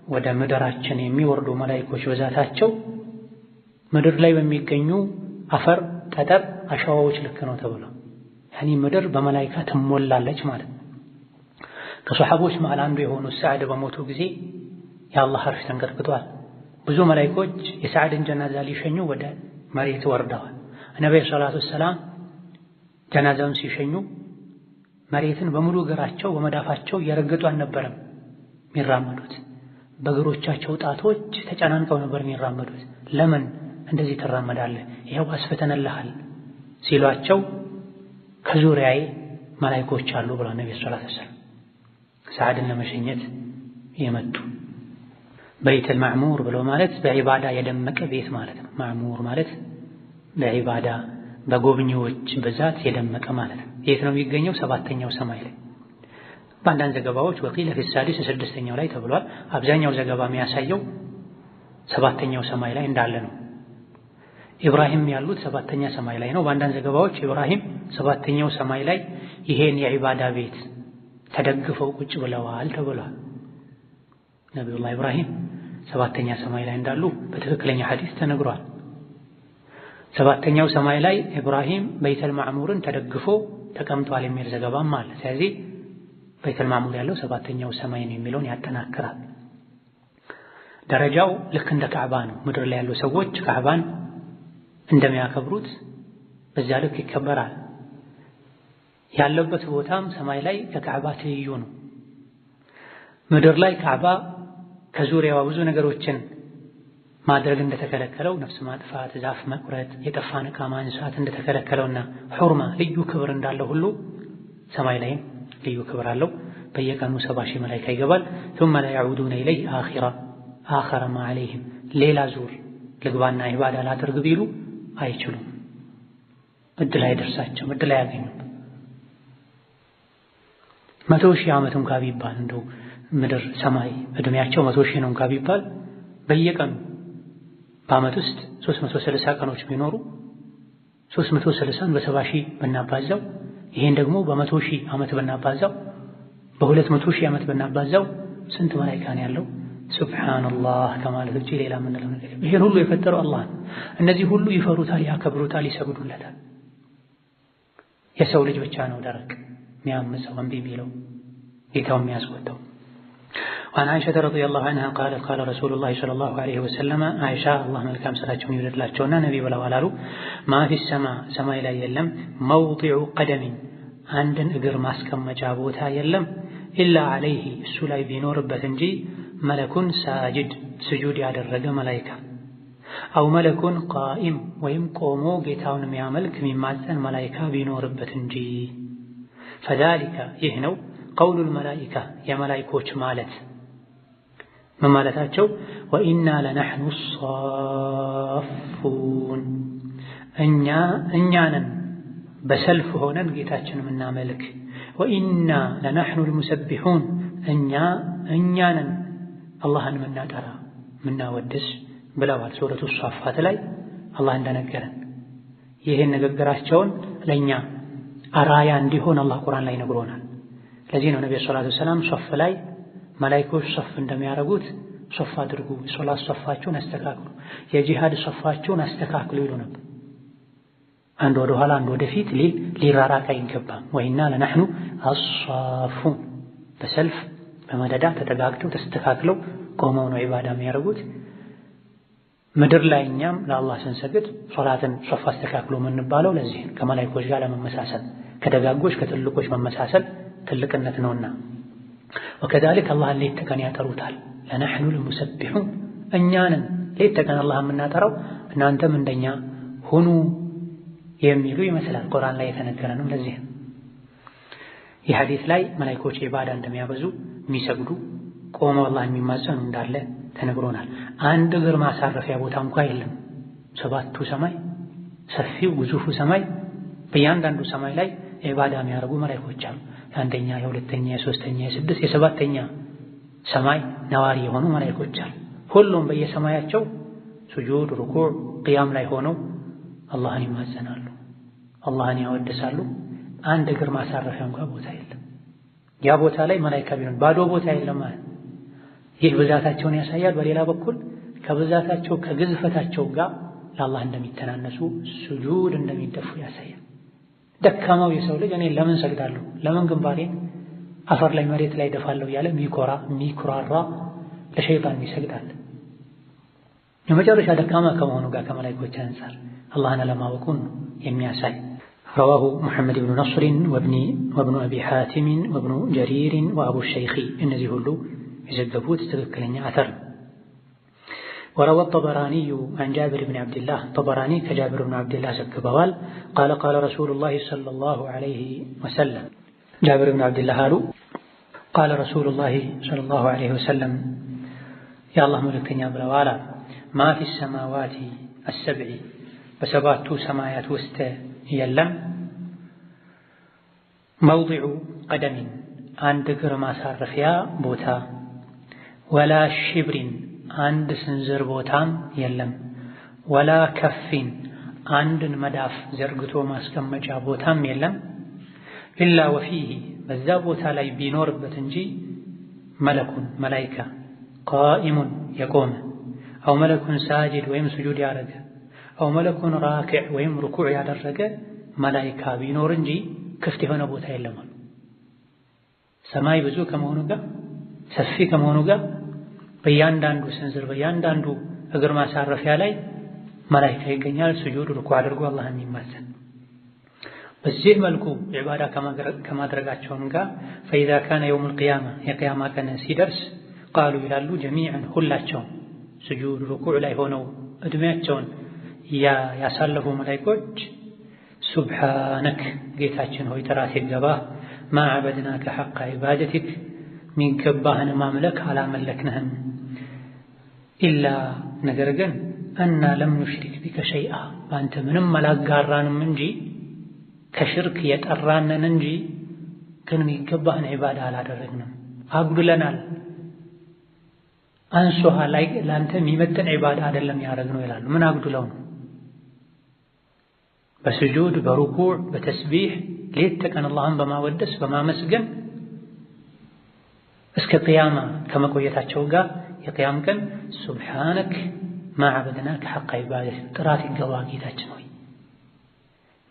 ወደ ምድራችን የሚወርዱ መላኢኮች ብዛታቸው ምድር ላይ በሚገኙ አፈር፣ ጠጠር፣ አሸዋዎች ልክ ነው ተብሏል። ያኒ ምድር በመላኢካ ትሞላለች ማለት ነው። ከሷሐቦች መሃል አንዱ የሆኑት ሰዓድ በሞቱ ጊዜ የአላህ አርሽ ተንቀጥቅጧል። ብዙ መላኢኮች የሰዓድን ጀናዛ ሊሸኙ ወደ መሬት ወርደዋል። ነብዩ ሰለላሁ ዐለይሂ ወሰለም ጀናዛውን ሲሸኙ መሬትን በሙሉ እግራቸው በመዳፋቸው እየረገጡ አልነበረም የሚራመዱት። በእግሮቻቸው ጣቶች ተጨናንቀው ነበር የሚራመዱት። ለምን እንደዚህ ትራመዳለህ? ይኸው አስፈተነልሃል ሲሏቸው ከዙሪያዬ መላኢኮች አሉ ብለው ነብዩ ሰለላሁ ዐለይሂ ወሰለም ሰዓድን ለመሸኘት የመጡ። በይተል ማዕሙር ብሎ ማለት በዒባዳ የደመቀ ቤት ማለት ነው። ማዕሙር ማለት በዒባዳ በጎብኚዎች ብዛት የደመቀ ማለት ነው። የት ነው የሚገኘው? ሰባተኛው ሰማይ ላይ። በአንዳንድ ዘገባዎች ወቂለ ፊ ሳዲስ ስድስተኛው ላይ ተብሏል። አብዛኛው ዘገባ የሚያሳየው ሰባተኛው ሰማይ ላይ እንዳለ ነው። ኢብራሂም ያሉት ሰባተኛ ሰማይ ላይ ነው። በአንዳንድ ዘገባዎች ኢብራሂም ሰባተኛው ሰማይ ላይ ይሄን የዒባዳ ቤት ተደግፈው ቁጭ ብለዋል ተብሏል። ነቢዩላህ ኢብራሂም ሰባተኛ ሰማይ ላይ እንዳሉ በትክክለኛ ሐዲስ ተነግሯል። ሰባተኛው ሰማይ ላይ ኢብራሂም በይተል ማዕሙርን ተደግፎ ተቀምጧል የሚል ዘገባም አለ። ስለዚህ በይተል ማዕሙር ያለው ሰባተኛው ሰማይ ነው የሚለውን ያጠናክራል። ደረጃው ልክ እንደ ካዕባ ነው። ምድር ላይ ያሉ ሰዎች ካዕባን እንደሚያከብሩት በዚያ ልክ ይከበራል። ያለበት ቦታም ሰማይ ላይ ከካዕባ ትይዩ ነው። ምድር ላይ ካዕባ ከዙሪያዋ ብዙ ነገሮችን ማድረግ እንደተከለከለው ነፍስ ማጥፋት፣ ዛፍ መቁረጥ፣ የጠፋን ዕቃ ማንሳት እንደተከለከለውና ሑርማ ልዩ ክብር እንዳለው ሁሉ ሰማይ ላይም ልዩ ክብር አለው። በየቀኑ 70 ሺህ መላኢካ ይገባል። ثم لا يعودون إليه آخر ما عليهم ሌላ ዙር ልግባና ኢባዳ ላድርግ ቢሉ አይችሉም። እድል አይደርሳቸውም፣ እድል አያገኙም። 100 ሺህ ዓመት እንኳ ቢባል እንደው ምድር ሰማይ እድሜያቸው 100 ሺህ ነው እንኳ ቢባል በየቀኑ በዓመት ውስጥ 360 ቀኖች ቢኖሩ 360ን በ70 ሺህ ብናባዛው ይሄን ደግሞ በ100 ሺህ ዓመት ብናባዛው በ200 ሺህ ዓመት ብናባዛው ስንት መላኢካ ነው ያለው? ሱብሃንአላህ ከማለት ውጪ ሌላ ምን ነው ነገር? ይሄን ሁሉ የፈጠረው አላህ ነው። እነዚህ ሁሉ ይፈሩታል፣ ያከብሩታል፣ ይሰግዱለታል። የሰው ልጅ ብቻ ነው ደረቅ የሚያምፀው እምቢ የሚለው ጌታው የሚያስቆጣው። وعن عائشة رضي الله عنها قالت قال رسول الله صلى الله عليه وسلم عائشة الله መልካም ስራቸውን ይወደድላቸውና ነብይ ብለዋል አሉ ما في السماء ሰማይ ላይ የለም موضع قدم አንድን እግር ማስቀመጫ ቦታ የለም ኢላ عليه እሱ ላይ ቢኖርበት እንጂ መለኩን ሳጅድ ስጁድ ያደረገ መላኢካ አው መለኩን ቃኢም ወይም ቆሞ ጌታውን የሚያመልክ የሚማፀን መላኢካ ቢኖርበት እንጂ فذلك ይህ ነው قول الملائكة የመላኢኮች ማለት ምን ማለታቸው? ወኢና ለነሕኑ ሷፉን እኛንን በሰልፍ ሆነን ጌታችን የምናመልክ ወኢና ለነሕኑ ልሙሰቢሑን እኛንን አላህን የምናጠራ የምናወድስ ብለዋል። ሱረቱ ሷፋት ላይ አላህ እንደነገረን ይህን ንግግራቸውን ለእኛ አራያ እንዲሆን አላህ ቁርአን ላይ ነግሮናል። ለዚህ ነው ነብዩ ሰለላሁ ዐለይሂ ወሰለም ሶፍ ላይ መላኢኮች ሶፍ እንደሚያደርጉት ሶፍ አድርጉ፣ ሶላት ሶፋችሁን አስተካክሉ፣ የጂሃድ ሶፋችሁን አስተካክሉ ይሉ ነበር። አንድ ወደ ኋላ አንድ ወደፊት ሊራራቅ አይገባም። ወኢና ለነሕኑ አሷፉን በሰልፍ በመደዳ ተጠጋግተው ተስተካክለው ቆመው ነው ኢባዳ የሚያደርጉት። ምድር ላይ እኛም ለአላህ ስንሰግድ ሶላትን ሶፍ አስተካክሎ የምንባለው ለዚህ ከመላኢኮች ጋር ለመመሳሰል ከደጋጎች ከትልቆች መመሳሰል ትልቅነት ነውና ወከዛሊክ አላህን ሌት ተቀን ያጠሩታል። ለነሕኑ ልሙሰቢሑን እኛንን ሌት ተቀን አላህን የምናጠራው እናንተም እንደኛ ሁኑ የሚሉ ይመስላል ቁርአን ላይ የተነገረ ነው። ለዚህ ይህ ሐዲስ ላይ መላኢኮች ኢባዳ እንደሚያበዙ የሚሰግዱ ቆመው አላህን የሚማጸኑ እንዳለ ተነግሮናል። አንድ እግር ማሳረፊያ ቦታ እንኳን የለም። 7ቱ ሰማይ ሰፊው ግዙፉ ሰማይ በእያንዳንዱ ሰማይ ላይ ኢባዳ የሚያደርጉ መላኢኮች አሉ። የአንደኛ የሁለተኛ የሶስተኛ የስድስት የሰባተኛ ሰማይ ነዋሪ የሆኑ መላኢኮች አሉ። ሁሉም በየሰማያቸው ሱጁድ ሩኩዕ ቅያም ላይ ሆነው አላህን ይማጸናሉ፣ አላህን ያወድሳሉ። አንድ እግር ማሳረፊያ እንኳን ቦታ የለም። ያ ቦታ ላይ መላኢካ ቢሆን ባዶ ቦታ የለም ማለት ይህ ብዛታቸውን ያሳያል። በሌላ በኩል ከብዛታቸው ከግዝፈታቸው ጋር ለአላህ እንደሚተናነሱ ሱጁድ እንደሚደፉ ያሳያል። ደካማው የሰው ልጅ እኔ ለምን ሰግዳለሁ ለምን ግንባሬን አፈር ላይ መሬት ላይ ደፋለሁ ያለ የሚኩራራ ለሸይጣን ይሰግዳል። የመጨረሻ ደካማ ከመሆኑ ጋር ከመላኢኮች አንፃር አላህን አለማወቁን የሚያሳይ رواه محمد بن نصر وابن أبي حاتم وابن جرير وأبو الشيخ እነዚህ ሁሉ የዘገቡት ትክክለኛ አተር። وروى الطبراني عن جابر بن عبد الله طبراني كجابر بن عبد الله زكبوال قال قال رسول الله صلى الله عليه وسلم جابر بن عبد الله قال رسول الله صلى الله عليه وسلم يا الله ملكتني يا بلوالا ما في السماوات السبع بسبات سمايات وست يلم موضع قدم عند كرما صرفيا بوتا ولا شبر عند سنزر بوتام يلم ولا كف عند مداف زرقتو ماسكمجا بوتام يلم إلا وفيه بذا بوتا لا بينور بتنجي ملك ملائكة قائم يقوم أو ملك ساجد ويم سجود يارك أو ملك راكع ويم ركوع يادرك ملائكة بينور እንጂ ክፍት የሆነ ቦታ የለም። ሰማይ ብዙ ከመሆኑ ጋር ሰፊ ከመሆኑ ጋር በእያንዳንዱ ስንዝር በእያንዳንዱ እግር ማሳረፊያ ላይ መላኢካ ይገኛል። ስጁድ ሩኩዕ አድርጎ አላህን የሚማጸን በዚህ መልኩ ኢባዳ ከማድረጋቸውን ጋር فإذا كان يوم القيامة የቂያማ ቀን ሲደርስ ቃሉ ይላሉ ጀሚዓን ሁላቸው ስጁድ ሩኩዕ ላይ ሆነው እድሜያቸውን ያሳለፉ መላኢኮች ሱብሃነክ ጌታችን ሆይ ጥራት ይገባህ ማ ዐበድናከ ሐቀ ዒባደቲክ ሚገባህን ማምለክ አላመለክንህም ኢላ ነገር ግን አና ለም ኑሽሪክ ቢከ ሸይአ በአንተ ምንም አላጋራንም እንጂ ከሽርክ የጠራነን እንጂ ግን ሚገባህን ዒባዳ አላደረግንም፣ አጉድለናል፣ አንሶሃ ላይ ለአንተ የሚመጥን ዒባዳ አይደለም ያደረግነው ይላሉ። ምን አጉድለው ነው? በስጁድ በሩኩዕ በተስቢሕ ሌት ተቀን አላህን በማወደስ በማመስገን እስከ ቅያማ ከመቆየታቸው ጋር የቅያም ቀን ሱብሓነክ ማ ዐበድናከ ሐቀ ዒባደቲክ ጥራት ይገባ ጌታችን ሆይ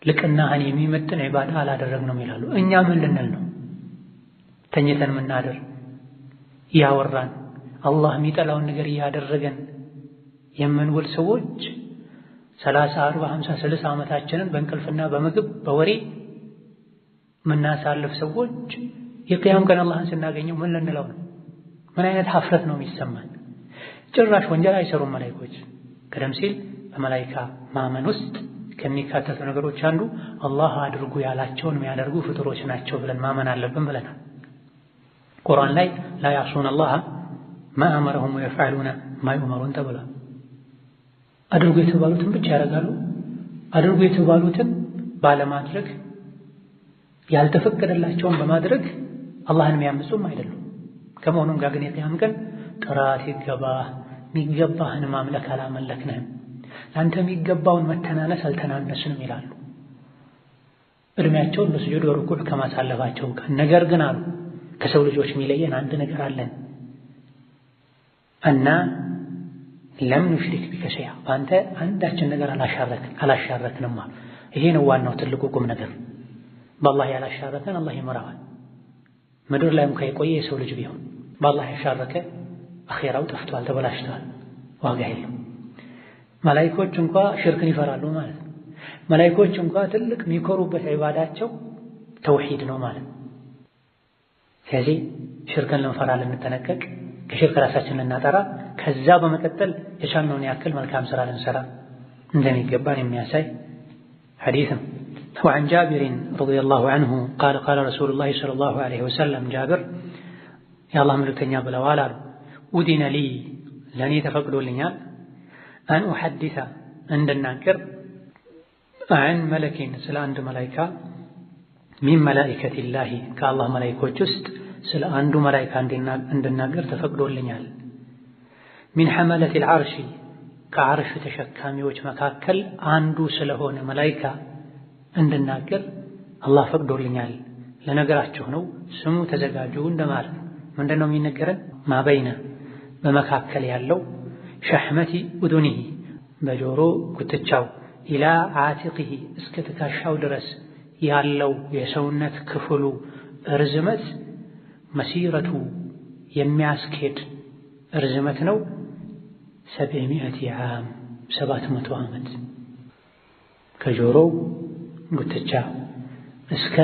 ልቅናህን የሚመጥን ዒባዳ አላደረግነውም ይላሉ። እኛ ምን ልንል ነው? ተኝተን ምናድር እያወራን አላህ የሚጠላውን ነገር እያደረገን የምንውል ሰዎች 30፣ 40፣ 50፣ 60 ዓመታችንን በእንቅልፍና በምግብ በወሬ ምናሳልፍ ሰዎች የቅያም ቀን አላህን ስናገኘው ምን ልንለው ነው? ምን አይነት ሀፍረት ነው የሚሰማን? ጭራሽ ወንጀል አይሰሩም መላኢኮች። ቀደም ሲል በመላኢካ ማመን ውስጥ ከሚካተቱ ነገሮች አንዱ አላህ አድርጉ ያላቸውን የሚያደርጉ ፍጡሮች ናቸው ብለን ማመን አለብን ብለናል። ቁርአን ላይ ላ ያዕሱነ አላህ ማ አመረሁም ወየፍዐሉነ ማ ዩእመሩን ተብሏል። አድርጉ የተባሉትን ብቻ ያደርጋሉ። አድርጉ የተባሉትን ባለማድረግ ያልተፈቀደላቸውን በማድረግ አላህን የሚያምፁም አይደሉም። ከመሆኑም ጋር ግን የቅያም ቀን ጥራት ይገባህ ሚገባህን ማምለክ አላመለክንህም፣ ለአንተ የሚገባውን መተናነስ አልተናነስንም ይላሉ። እድሜያቸውን በስጁድ በሩኩዕ ከማሳለፋቸው ጋር ነገር ግን አሉ ከሰው ልጆች የሚለየን አንድ ነገር አለን። እና ለም ኑሽሪክ ቢከ ሸይአ በአንተ አንዳችን ነገር አላሻረክንም አሉ። ይሄ ነው ዋናው ትልቁ ቁም ነገር። በአላህ ያላሻረከን አላህ ይመራዋል። ምድር ላይ እንኳ የቆየ የሰው ልጅ ቢሆን በአላህ ያሻረከ አኼራው ጠፍቷል፣ ተበላሽቷል፣ ዋጋ የለው። መላኢኮች እንኳ ሽርክን ይፈራሉ ማለት ነው። መላኢኮች እንኳ ትልቅ የሚኮሩበት ዒባዳቸው ተውሂድ ነው ማለት ነው። ስለዚህ ሽርክን ልንፈራ ልንጠነቀቅ፣ ከሽርክ ራሳችንን ልናጠራ፣ ከዛ በመቀጠል የቻልነውን ያክል መልካም ስራ ልንሰራ እንደሚገባን የሚያሳይ ሐዲስ ነው። وعن جابر رضي الله عنه قال قال رسول الله صلى الله عليه وسلم جابر يا الله ملكتني بلوال أذن لي لني تفقدوا لي أن أحدث عند الناكر عن ملك سلا عند ملائكة من ملائكة الله كالله ملائكة جست سلا عند ملائكة عند الناكر تفقدوا لي من حملة العرش كعرش تشكامي وجمكاكل عنده سلهون ملائكة እንድናገር አላህ ፈቅዶልኛል። ለነገራችሁ ነው ስሙ ተዘጋጁ እንደማለት። ምንድነው የሚነገረን? ማበይነ በመካከል ያለው ሸሕመቲ ኡዱኒሂ በጆሮ ጉትቻው ኢላ ዓቲቂሂ እስከ ትከሻው ድረስ ያለው የሰውነት ክፍሉ ርዝመት መሲረቱ የሚያስኬድ ርዝመት ነው 700 ዓም 700 ዓመት ከጆሮው ጉትቻ እስከ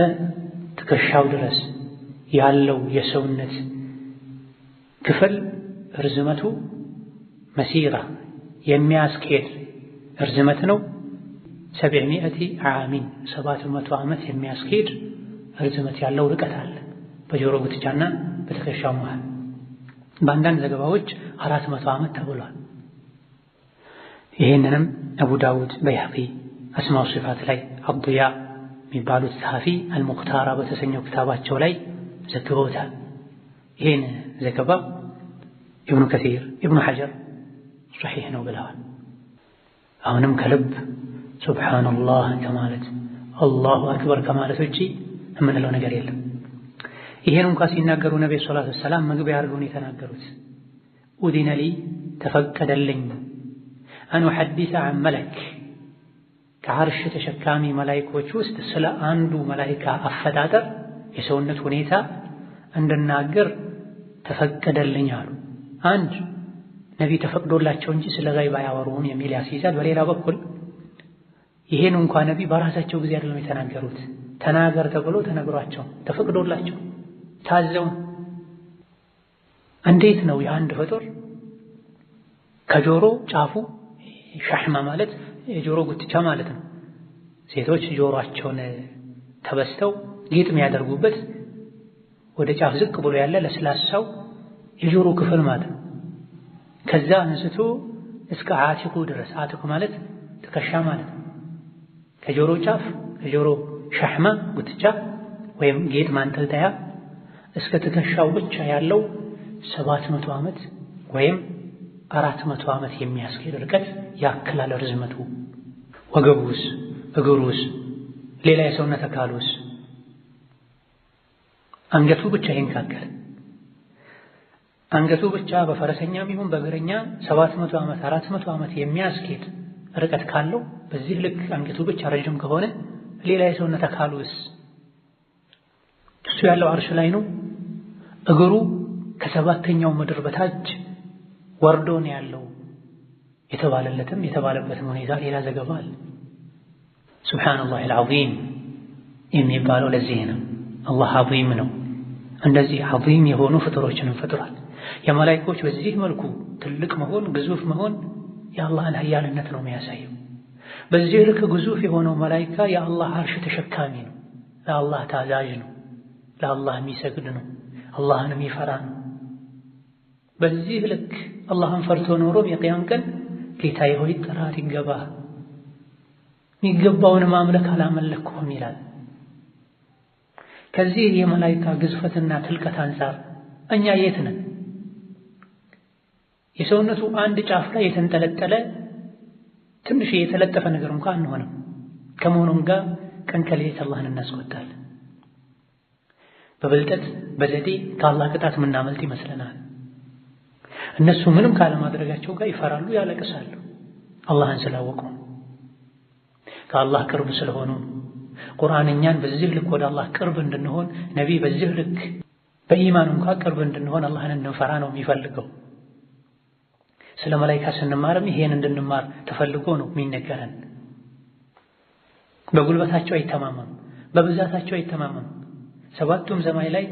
ትከሻው ድረስ ያለው የሰውነት ክፍል ርዝመቱ መሲራ የሚያስኬድ ርዝመት ነው 700 ዓሚን 700 ዓመት የሚያስኬድ ርዝመት ያለው ርቀት አለ በጆሮ ጉትቻና በትከሻው መሃል። በአንዳንድ ዘገባዎች 400 ዓመት ተብሏል። ይህንንም አቡ ዳውድ በይሐቂ አስማው ሲፋት ላይ አብዱያ የሚባሉት ጸሐፊ አልሙክታራ በተሰኘው ክታባቸው ላይ ዘግበውታል። ይህን ዘገባ ኢብኑ ከሲር ኢብኑ ሐጀር ሶሒህ ነው ብለዋል። አሁንም ከልብ ሱብሓነላህ ከማለት አላሁ አክበር ከማለት ውጪ የምንለው ነገር የለም። ይሄን እንኳ ሲናገሩ ነብዩ ሰለላሁ ዐለይሂ ወሰለም መግቢያ አድርገው ነው የተናገሩት። ኡዲነ ሊ ተፈቀደልኝ አን ኡሐዲሰ ዐን መለክ ከዓርሽ ተሸካሚ መላኢኮች ውስጥ ስለ አንዱ መላኢካ አፈጣጠር የሰውነት ሁኔታ እንድናገር ተፈቀደልኝ አሉ። አንድ ነቢይ ተፈቅዶላቸው እንጂ ስለ ጋይብ አያወሩም የሚል ያስይዛል። በሌላ በኩል ይሄን እንኳን ነቢይ በራሳቸው ጊዜ አይደለም የተናገሩት፣ ተናገር ተብሎ ተነግሯቸው ተፈቅዶላቸው ታዘው። እንዴት ነው የአንድ ፍጡር ከጆሮ ጫፉ ሻሕማ ማለት የጆሮ ጉትቻ ማለት ነው። ሴቶች ጆሮአቸውን ተበስተው ጌጥ የሚያደርጉበት ወደ ጫፍ ዝቅ ብሎ ያለ ለስላሳው የጆሮ ክፍል ማለት ነው። ከዛ አንስቶ እስከ አቲቁ ድረስ፣ አቲቁ ማለት ትከሻ ማለት ነው። ከጆሮ ጫፍ ከጆሮ ሸሕማ ጉትቻ ወይም ጌጥ ማንጠልጠያ እስከ ትከሻው ብቻ ያለው 700 ዓመት ወይም 400 ዓመት የሚያስኬድ ርቀት ያክላል ርዝመቱ። ወገቡስ፣ እግሩስ፣ ሌላ የሰውነት አካሉስ፣ አንገቱ ብቻ ይንካከል። አንገቱ ብቻ በፈረሰኛም ይሁን በእግረኛ 700 ዓመት 400 ዓመት የሚያስኬድ ርቀት ካለው በዚህ ልክ አንገቱ ብቻ ረጅም ከሆነ ሌላ የሰውነት አካሉስ? እሱ ያለው አርሽ ላይ ነው። እግሩ ከሰባተኛው ምድር በታች ወርዶ ነው ያለው የተባለለትም የተባለበትም ሁኔታ ሌላ ዘገባ አለ። ሱብሓነላሂል ዐዚም የሚባለው ለዚህ ነው። አላህ ዐዚም ነው። እንደዚህ ዐዚም የሆኑ ፍጡሮችንም ፈጥሯል። የመላእክቶች በዚህ መልኩ ትልቅ መሆን ግዙፍ መሆን የአላህን ኃያልነት ነው የሚያሳየው። በዚህ ልክ ግዙፍ የሆነው መላኢካ የአላህ አርሽ ተሸካሚ ነው። ለአላህ ታዛዥ ነው። ለአላህ የሚሰግድ ነው። አላህን የሚፈራ ነው። በዚህ ልክ አላህን ፈርቶ ኖሮም የቂያም ቀን ጌታዬ ሆይ ጥራት ይገባህ፣ የሚገባውን ማምለክ አላመለክኩም ይላል። ከዚህ የመላኢካ ግዝፈትና ትልቀት አንፃር እኛ የት ነን? የሰውነቱ አንድ ጫፍ ላይ የተንጠለጠለ ትንሽ የተለጠፈ ነገር እንኳን አንሆንም። ከመሆኑም ጋር ቀን ከሌሊት አላህን እናስቆጣለን። በብልጠት በዘዴ ከአላህ ቅጣት የምናመልጥ ይመስለናል። እነሱ ምንም ካለማድረጋቸው ጋር ይፈራሉ፣ ያለቅሳሉ። አላህን ስላወቁ ከአላህ ቅርብ ስለሆኑ ቁርአን እኛን በዚህ ልክ ወደ አላህ ቅርብ እንድንሆን ነቢይ በዚህ ልክ በኢማን እንኳን ቅርብ እንድንሆን አላህን እንድንፈራ ነው የሚፈልገው። ስለ መላኢካ ስንማርም ይሄን እንድንማር ተፈልጎ ነው የሚነገረን። በጉልበታቸው አይተማመኑ፣ በብዛታቸው አይተማመኑ። ሰባቱም ሰማይ ላይ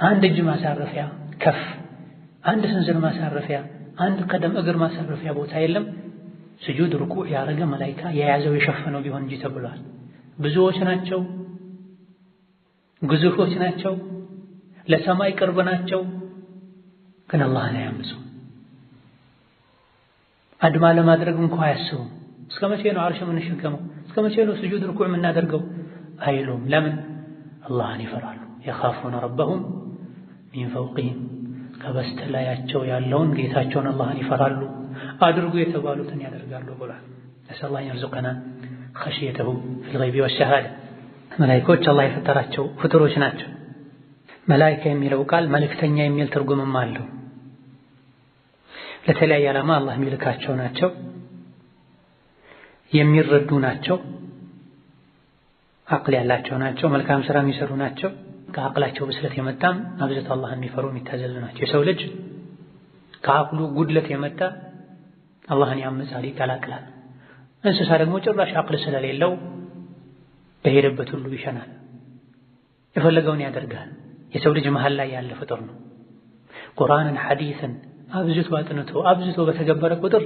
አንድ እጅ ማሳረፊያ ከፍ፣ አንድ ስንዝር ማሳረፊያ፣ አንድ ቀደም እግር ማሳረፊያ ቦታ የለም። ስጁድ ሩኩዕ ያረገ መላኢካ የያዘው የሸፈነው ቢሆን እንጂ ተብሏል። ብዙዎች ናቸው፣ ግዙፎች ናቸው፣ ለሰማይ ቅርብ ናቸው፣ ግን አላህን አያምፁ። አድማ ለማድረግ እንኳን አያስቡም። እስከ መቼ ነው አርሽ የምንሸከመው? እስከ መቼ ነው ስጁድ ሩኩዕ የምናደርገው አይሉም። ለምን? አላህን ይፈራሉ። የኻፉነ ረበሁም ሚን ፈውቂሂም፣ ከበስተላያቸው ያለውን ጌታቸውን አላህን ይፈራሉ። አድርጉ የተባሉትን ያደርጋሉ ብሏል። ነስአሉላህ የርዙቀና ኸሽየተሁ ፊል ገይቢ ወሸሃዳ። መላኢኮች አላህ የፈጠራቸው ፍጡሮች ናቸው። መላኢካ የሚለው ቃል መልእክተኛ የሚል ትርጉምም አለው። ለተለያየ ዓላማ አላህ የሚልካቸው ናቸው። የሚረዱ ናቸው። አቅል ያላቸው ናቸው። መልካም ስራ የሚሰሩ ናቸው። ከአቅላቸው ብስለት የመጣም አብዝተው አላህን የሚፈሩ የሚታዘዙ ናቸው። የሰው ልጅ ከአቅሉ ጉድለት የመጣ አላህን ያምጻል፣ ይቀላቅላል። እንስሳ ደግሞ ጭራሽ አቅል ስለሌለው በሄደበት ሁሉ ይሸናል፣ የፈለገውን ያደርጋል። የሰው ልጅ መሃል ላይ ያለ ፍጡር ነው። ቁርአንን ሐዲስን አብዝቶ አጥንቶ አብዝቶ በተገበረ ቁጥር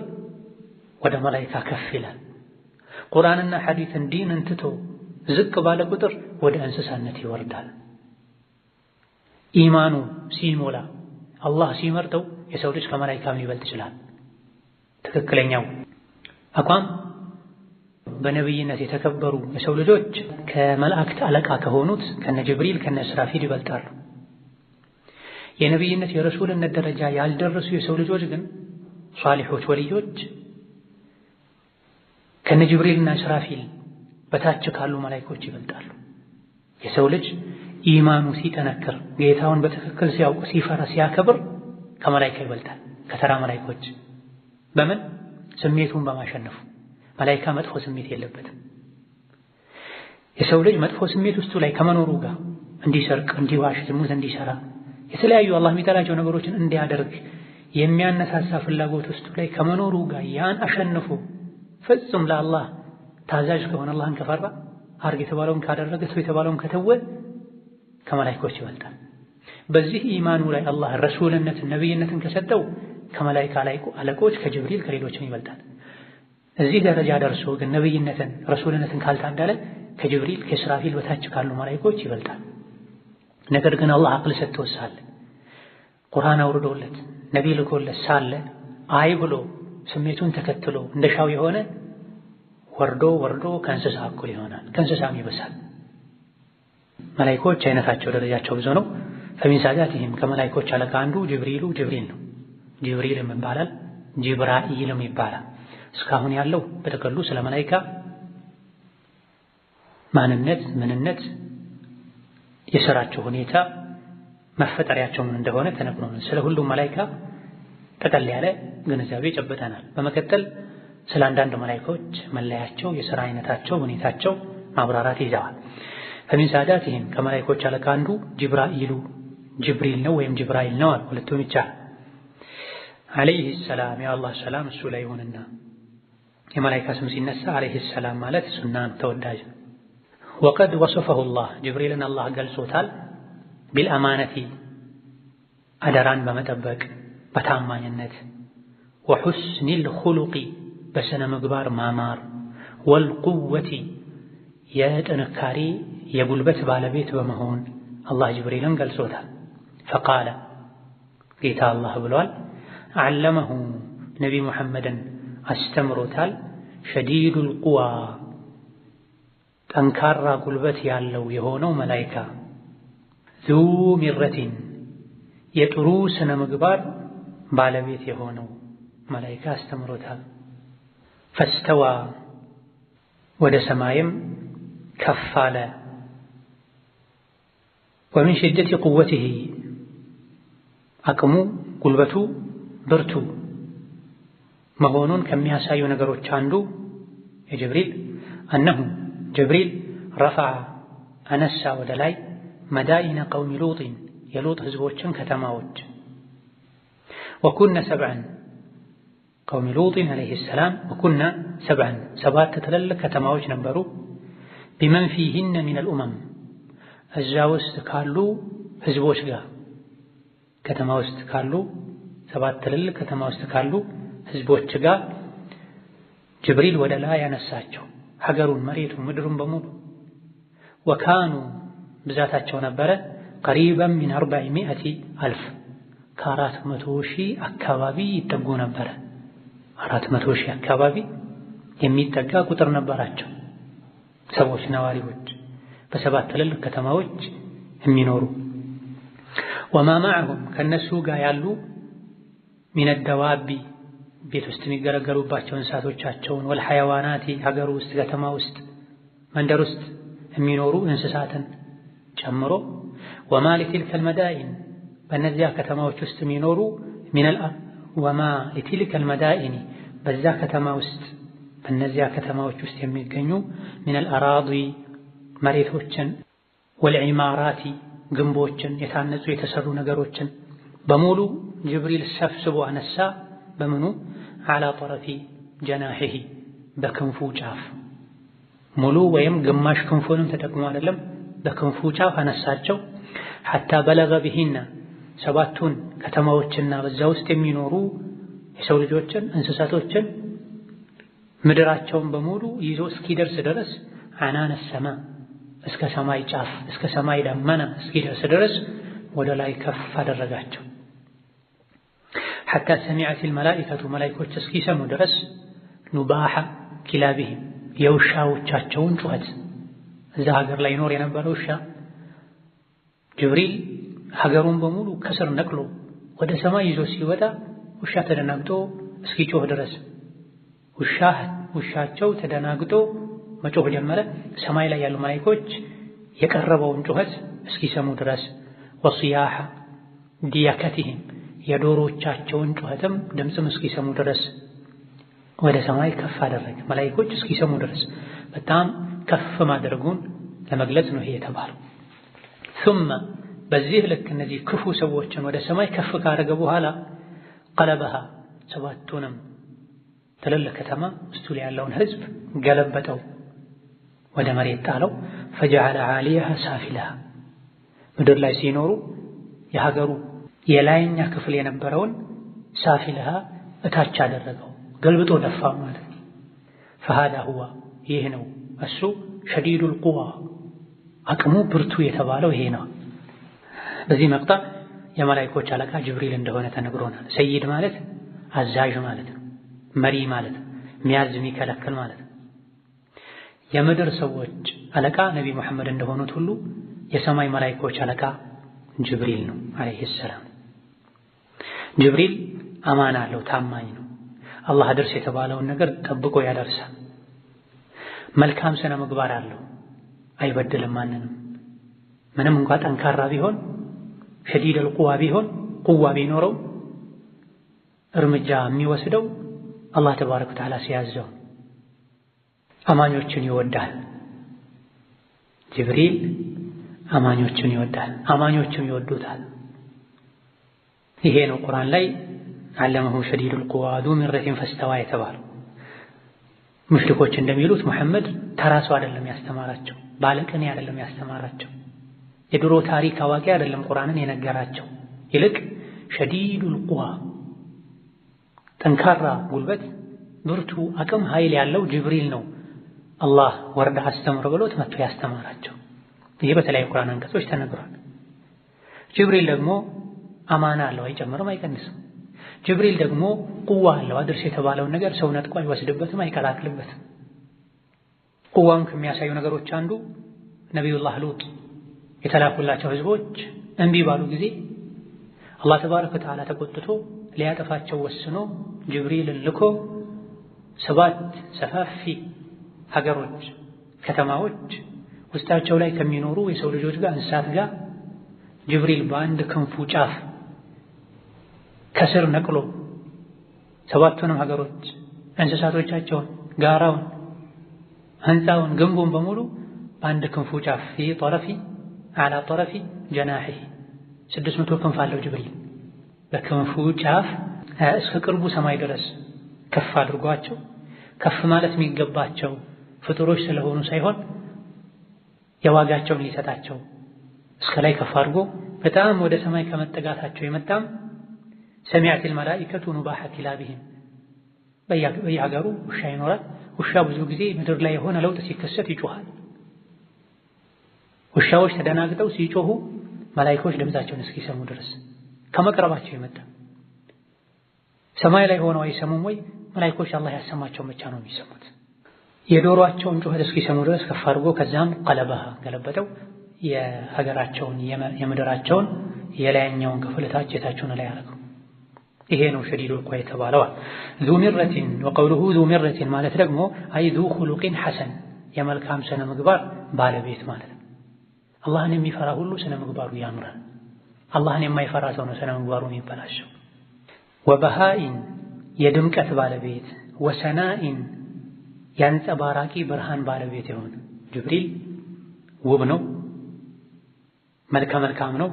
ወደ መላኢካ ከፍ ይላል። ቁርአንና ሐዲስን ዲንን ትቶ ዝቅ ባለ ቁጥር ወደ እንስሳነት ይወርዳል። ኢማኑ ሲሞላ አላህ ሲመርጠው የሰው ልጅ ከመላኢካ ሊበልጥ ይችላል። ትክክለኛው አቋም በነብይነት የተከበሩ የሰው ልጆች ከመላእክት አለቃ ከሆኑት ከነ ጅብሪል ከነ እስራፊል ይበልጣሉ። የነብይነት የረሱልነት ደረጃ ያልደረሱ የሰው ልጆች ግን ሷሊሖች ወልዮች ከነ ጅብሪልና እስራፊል በታች ካሉ መላእክቶች ይበልጣሉ። የሰው ልጅ ኢማኑ ሲጠነክር ጌታውን በትክክል ሲያውቅ ሲፈራ ሲያከብር ከመላእክት ይበልጣል፣ ከተራ መላእክቶች። በምን? ስሜቱን በማሸነፉ። መላእክት መጥፎ ስሜት የለበትም። የሰው ልጅ መጥፎ ስሜት ውስጡ ላይ ከመኖሩ ጋር እንዲሰርቅ፣ እንዲዋሽ፣ ዝሙት እንዲሰራ፣ የተለያዩ አላህ የሚጠላቸው ነገሮችን እንዲያደርግ የሚያነሳሳ ፍላጎት ውስጡ ላይ ከመኖሩ ጋር ያን አሸንፎ ፍጹም ለአላህ ታዛዥ ከሆነ አላህን ከፈራ አርግ የተባለውን ካደረገ ተው የተባለውን ከተወ ከመላእክቶች ይበልጣል። በዚህ ኢማኑ ላይ አላህ ረሱልነትን ነብይነትን ከሰጠው ከመላእክት አለቆች ከጅብሪል ከሌሎችም ይበልጣል። እዚህ ደረጃ ደርሶ ግን ነብይነትን ረሱልነትን ካልታደለ ከጅብሪል ከእስራፊል በታች ካሉ መላእክቶች ይበልጣል። ነገር ግን አላህ አቅል ሰጥቶት ሳለ ቁርአን አውርዶለት ነቢ ልኮለት ሳለ አይ ብሎ ስሜቱን ተከትሎ እንደሻው የሆነ ወርዶ ከእንስሳ እኩል ይሆናል፣ ከእንስሳም ይበሳል። መላኢኮች አይነታቸው ደረጃቸው ብዙ ነው። ፈሚን ሳዳቲሂም ከመላኢኮች አለቃ አንዱ ጅብሪል ነው። ጅብሪልም ይባላል፣ ጅብራኢልም ይባላል። እስካሁን ያለው በተቀሉ ስለ መላኢካ ማንነት፣ ምንነት፣ የሥራቸው ሁኔታ፣ መፈጠሪያቸው ምን እንደሆነ ተነግሮናል። ስለ ሁሉም መላኢካ ጠቅለል ያለ ግንዛቤ ጨብጠናል። በመቀጠል ስለ አንዳንድ መላኢኮች መለያቸው፣ የሥራ አይነታቸው፣ ሁኔታቸው ማብራራት ይዘዋል። ፈሚን ሳዳቲሂም ከመላኢኮች አለቃ አንዱ ጅብሪል ነው ወይም ጅብራኢል ነው አሉ። ሁለቱም ይቻላል። አለይሂ ሰላም የአላህ ሰላም እሱ ላይ ይሁንና የመላኢካ ስም ሲነሳ አለይሂ ሰላም ማለት ሱና ነው፣ ተወዳጅ ነው። ወቀድ ወሰፈሁ ላህ ጅብሪልን አላህ ገልጾታል ቢልአማነቲ አደራን በመጠበቅ በታማኝነት ወሑስኒል ኹሉቂ በስነ ምግባር ማማር ወልቁወቲ የጥንካሬ የጉልበት ባለቤት በመሆን አላህ ጅብሪልን ገልጾታል። ፈቃለ ጌታ አላህ ብሏል አለመሁ ነቢ ሙሐመድን አስተምሮታል ሸዲዱል ቁዋ ጠንካራ ጉልበት ያለው የሆነው መላኢካ ዙ ሚረቲን የጥሩ ስነ ምግባር ባለቤት የሆነው መላኢካ አስተምሮታል። ፈስተዋ ወደ ሰማይም ከፍ አለ። ወሚን ሽደቲ ቁወቲሂ አቅሙ ጉልበቱ ብርቱ መሆኑን ከሚያሳዩ ነገሮች አንዱ የጅብሪል አነሁ ጅብሪል ረፈዐ አነሳ ወደ ላይ መዳኢነ ቀውሚ ሉጢን የሉጥ ህዝቦችን ከተማዎች ወኩነ ሰብዐን ቀውሚ ሉጢን ዓለይሂ ሰላም ወኩነ ሰብዐን ሰባት ትልልቅ ከተማዎች ነበሩ። ቢመን ፊሂነ ሚነል ኡመም እዛ ውስጥ ካሉ ህዝቦች ጋር ከተማ ውስጥ ካሉ ሰባት ትልልቅ ከተማ ውስጥ ካሉ ህዝቦች ጋር ጅብሪል ወደ ላይ ያነሳቸው ሀገሩን፣ መሬቱን፣ ምድሩን በሙሉ ወካኑ ብዛታቸው ነበረ ቀሪበን ሚን 400,000 ከ400,000 አካባቢ ይጠጉ ነበረ። 400,000 አካባቢ የሚጠጋ ቁጥር ነበራቸው ሰዎች ነዋሪዎች በሰባት ትልልቅ ከተማዎች የሚኖሩ። ወማ መዐሁም ከነሱ ጋር ያሉ ሚነ ደዋቢ ቤት ውስጥ የሚገለገሉባቸው እንስሳቶቻቸውን ወልሐያዋናቲ ሀገር ውስጥ ከተማ ውስጥ መንደር ውስጥ የሚኖሩ እንስሳትን ጨምሮ ወማ ሊትልከል መዳኢን በእነዚያ ከተማዎች ውስጥ የሚኖሩ ወማ ሊትልከል መዳኢን በዛ ከተማ ውስጥ በእነዚያ ከተማዎች ውስጥ የሚገኙ ሚነል አራዲ መሬቶችን ወልዒማራቲ ግንቦችን የታነጹ የተሰሩ ነገሮችን በሙሉ ጅብሪል ሰብስቦ አነሳ። በምኑ ዓላ ጠረፊ ጀናሒሂ በክንፉ ጫፍ ሙሉ ወይም ግማሽ ክንፉንም ተጠቅሞ አይደለም፣ በክንፉ ጫፍ አነሳቸው። ሐታ በለገ ቢሂና ሰባቱን ከተማዎችና በዛ ውስጥ የሚኖሩ የሰው ልጆችን እንስሳቶችን ምድራቸውን በሙሉ ይዞ እስኪደርስ ድረስ አናነ ሰማ እስከ ሰማይ ጫፍ እስከ ሰማይ ደመና እስኪደርስ ድረስ ወደ ላይ ከፍ አደረጋቸው። ሐታ ሰሚዐቲል መላኢከቱ መላኢኮች እስኪሰሙ ድረስ ኑባሐ ኪላቢሂም የውሻዎቻቸውን ጩኸት። እዛ ሀገር ላይ ይኖር የነበረ ውሻ ጅብሪል ሀገሩን በሙሉ ከስር ነቅሎ ወደ ሰማይ ይዞ ሲወጣ ውሻ ተደናግጦ እስኪጮህ ድረስ ውሻቸው ተደናግጦ መጮህ ጀመረ። ሰማይ ላይ ያሉ መላኢኮች የቀረበውን ጩኸት እስኪሰሙ ድረስ ወሲያሐ ዲያከቲሂም የዶሮቻቸውን ጩኸትም ድምፅም እስኪሰሙ ድረስ ወደ ሰማይ ከፍ አደረገ። መላኢኮች እስኪሰሙ ድረስ በጣም ከፍ ማድረጉን ለመግለጽ ነው ይሄ የተባለው። ثم በዚህ ልክ እነዚህ ክፉ ሰዎችን ወደ ሰማይ ከፍ ካደረገ በኋላ ቀለበሃ ሰባቱንም ትልልቅ ከተማ ውስጡ ላይ ያለውን ህዝብ ገለበጠው፣ ወደ መሬት ጣለው። ፈጀዐለ ዓሊየሃ ሳፊለሃ ምድር ላይ ሲኖሩ የሀገሩ የላይኛ ክፍል የነበረውን ሳፊለሃ እታች አደረገው፣ ገልብጦ ደፋ ማለት ነው። ፈሃዳ ሁዋ ይህ ነው እሱ ሸዲዱል ቁዋ አቅሙ ብርቱ የተባለው ይሄ ነው። በዚህ መቅጣዕ የመላእክቶች አለቃ ጅብሪል እንደሆነ ተነግሮናል። ሰይድ ማለት አዛዥ ማለት ነው፣ መሪ ማለት ነው፣ ሚያዝ የሚከለክል ማለት ነው። የምድር ሰዎች አለቃ ነቢ ሙሐመድ እንደሆኑት ሁሉ የሰማይ መላእክቶች አለቃ ጅብሪል ነው አለይሂ ሰላም። ጅብሪል አማና አለው፣ ታማኝ ነው። አላህ አድርስ የተባለውን ነገር ጠብቆ ያደርሳል። መልካም ስነ ምግባር አለው፣ አይበድልም ማንንም። ምንም እንኳ ጠንካራ ቢሆን ሸዲደል ቁዋ ቢሆን ቁዋ ቢኖረው እርምጃ የሚወስደው አላህ ተባረከ ወተዓላ ሲያዘው። አማኞችን ይወዳል ጅብሪል፣ አማኞችን ይወዳል፣ አማኞችም ይወዱታል። ይሄ ነው ቁርአን ላይ አለመሁ ሸዲዱል ቁዋ ዙ ሚረቲን ፈስተዋ የተባለው። ሙሽሪኮች እንደሚሉት ሙሐመድ ተራ ሰው አይደለም ያስተማራቸው፣ ባለቅኔ አይደለም ያስተማራቸው፣ የድሮ ታሪክ አዋቂ አይደለም ቁርአንን የነገራቸው። ይልቅ ሸዲዱል ቁዋ ጠንካራ ጉልበት፣ ብርቱ አቅም፣ ኃይል ያለው ጅብሪል ነው አላህ ወርዳ አስተምር ብሎት መጥቶ ያስተማራቸው። ይሄ በተለያዩ ቁርአን አንቀጾች ተነግሯል። ጅብሪል ደግሞ አማና አለው፣ አይጨምርም አይቀንስም። ጅብሪል ደግሞ ቁዋ አለው፣ አድርስ የተባለውን ነገር ሰው ነጥቆ አይወስድበትም፣ አይቀላቅልበትም። ቁዋውን ከሚያሳዩ ነገሮች አንዱ ነቢዩላህ ሉጥ የተላኩላቸው ህዝቦች እምቢ ባሉ ጊዜ አላህ ተባረከ ወተዓላ ተቆጥቶ ሊያጠፋቸው ወስኖ ጅብሪልን ልኮ 7 ሰፋፊ ሀገሮች፣ ከተማዎች ውስጣቸው ላይ ከሚኖሩ የሰው ልጆች ጋር እንስሳት ጋር ጅብሪል በአንድ ክንፉ ጫፍ ከስር ነቅሎ 7ቱንም ሀገሮች እንስሳቶቻቸውን፣ ጋራውን፣ ህንፃውን፣ ግንቡን በሙሉ በአንድ ክንፉ ጫፍ ፊ ጠረፊ አላ ጠረፊ ጀናሒ 600 ክንፍ አለው ጅብሪል። በክንፉ ጫፍ እስከ ቅርቡ ሰማይ ድረስ ከፍ አድርጓቸው። ከፍ ማለት የሚገባቸው ፍጡሮች ስለሆኑ ሳይሆን የዋጋቸውን ሊሰጣቸው እስከ ላይ ከፍ አድርጎ በጣም ወደ ሰማይ ከመጠጋታቸው የመጣም ሰሚዐቲል መላኢከቱ ኑባሐ ኪላቢሂም። በየሀገሩ ውሻ ይኖራል። ውሻ ብዙ ጊዜ ምድር ላይ የሆነ ለውጥ ሲከሰት ይጮሃል። ውሻዎች ተደናግጠው ሲጮሁ መላኢካዎች ድምፃቸውን እስኪሰሙ ድረስ ከመቅረባቸው የመጣ ሰማይ ላይ ሆነው አይሰሙም ወይ? መላኢካዎች አላህ ያሰማቸውን ብቻ ነው የሚሰሙት። የዶሮአቸውን ጩኸት እስኪሰሙ ድረስ ከፍ አድርጎ ከዛም ቀለበሃ ገለበጠው የሀገራቸውን የምድራቸውን የላይኛውን ክፍል ታች የታችሁን ላይ አደረገው። ይሄ ነው ሸዲዱል ቁዋ የተባለው። ዙ ሚረቲን ወቀውሉሁ ዙ ሚረቲን ማለት ደግሞ አይ ዙ ኹሉቂን ሐሰን የመልካም ስነ ምግባር ባለቤት ማለት ነው። አላህን የሚፈራ ሁሉ ስነ ምግባሩ ያምራል። አላህን የማይፈራ ሰው ነው ስነ ምግባሩ የሚበላሸው። ወበሃኢን የድምቀት ባለቤት፣ ወሰናኢን ያንጸባራቂ ብርሃን ባለቤት የሆነ ጅብሪል ውብ ነው፣ መልከ መልካም ነው፣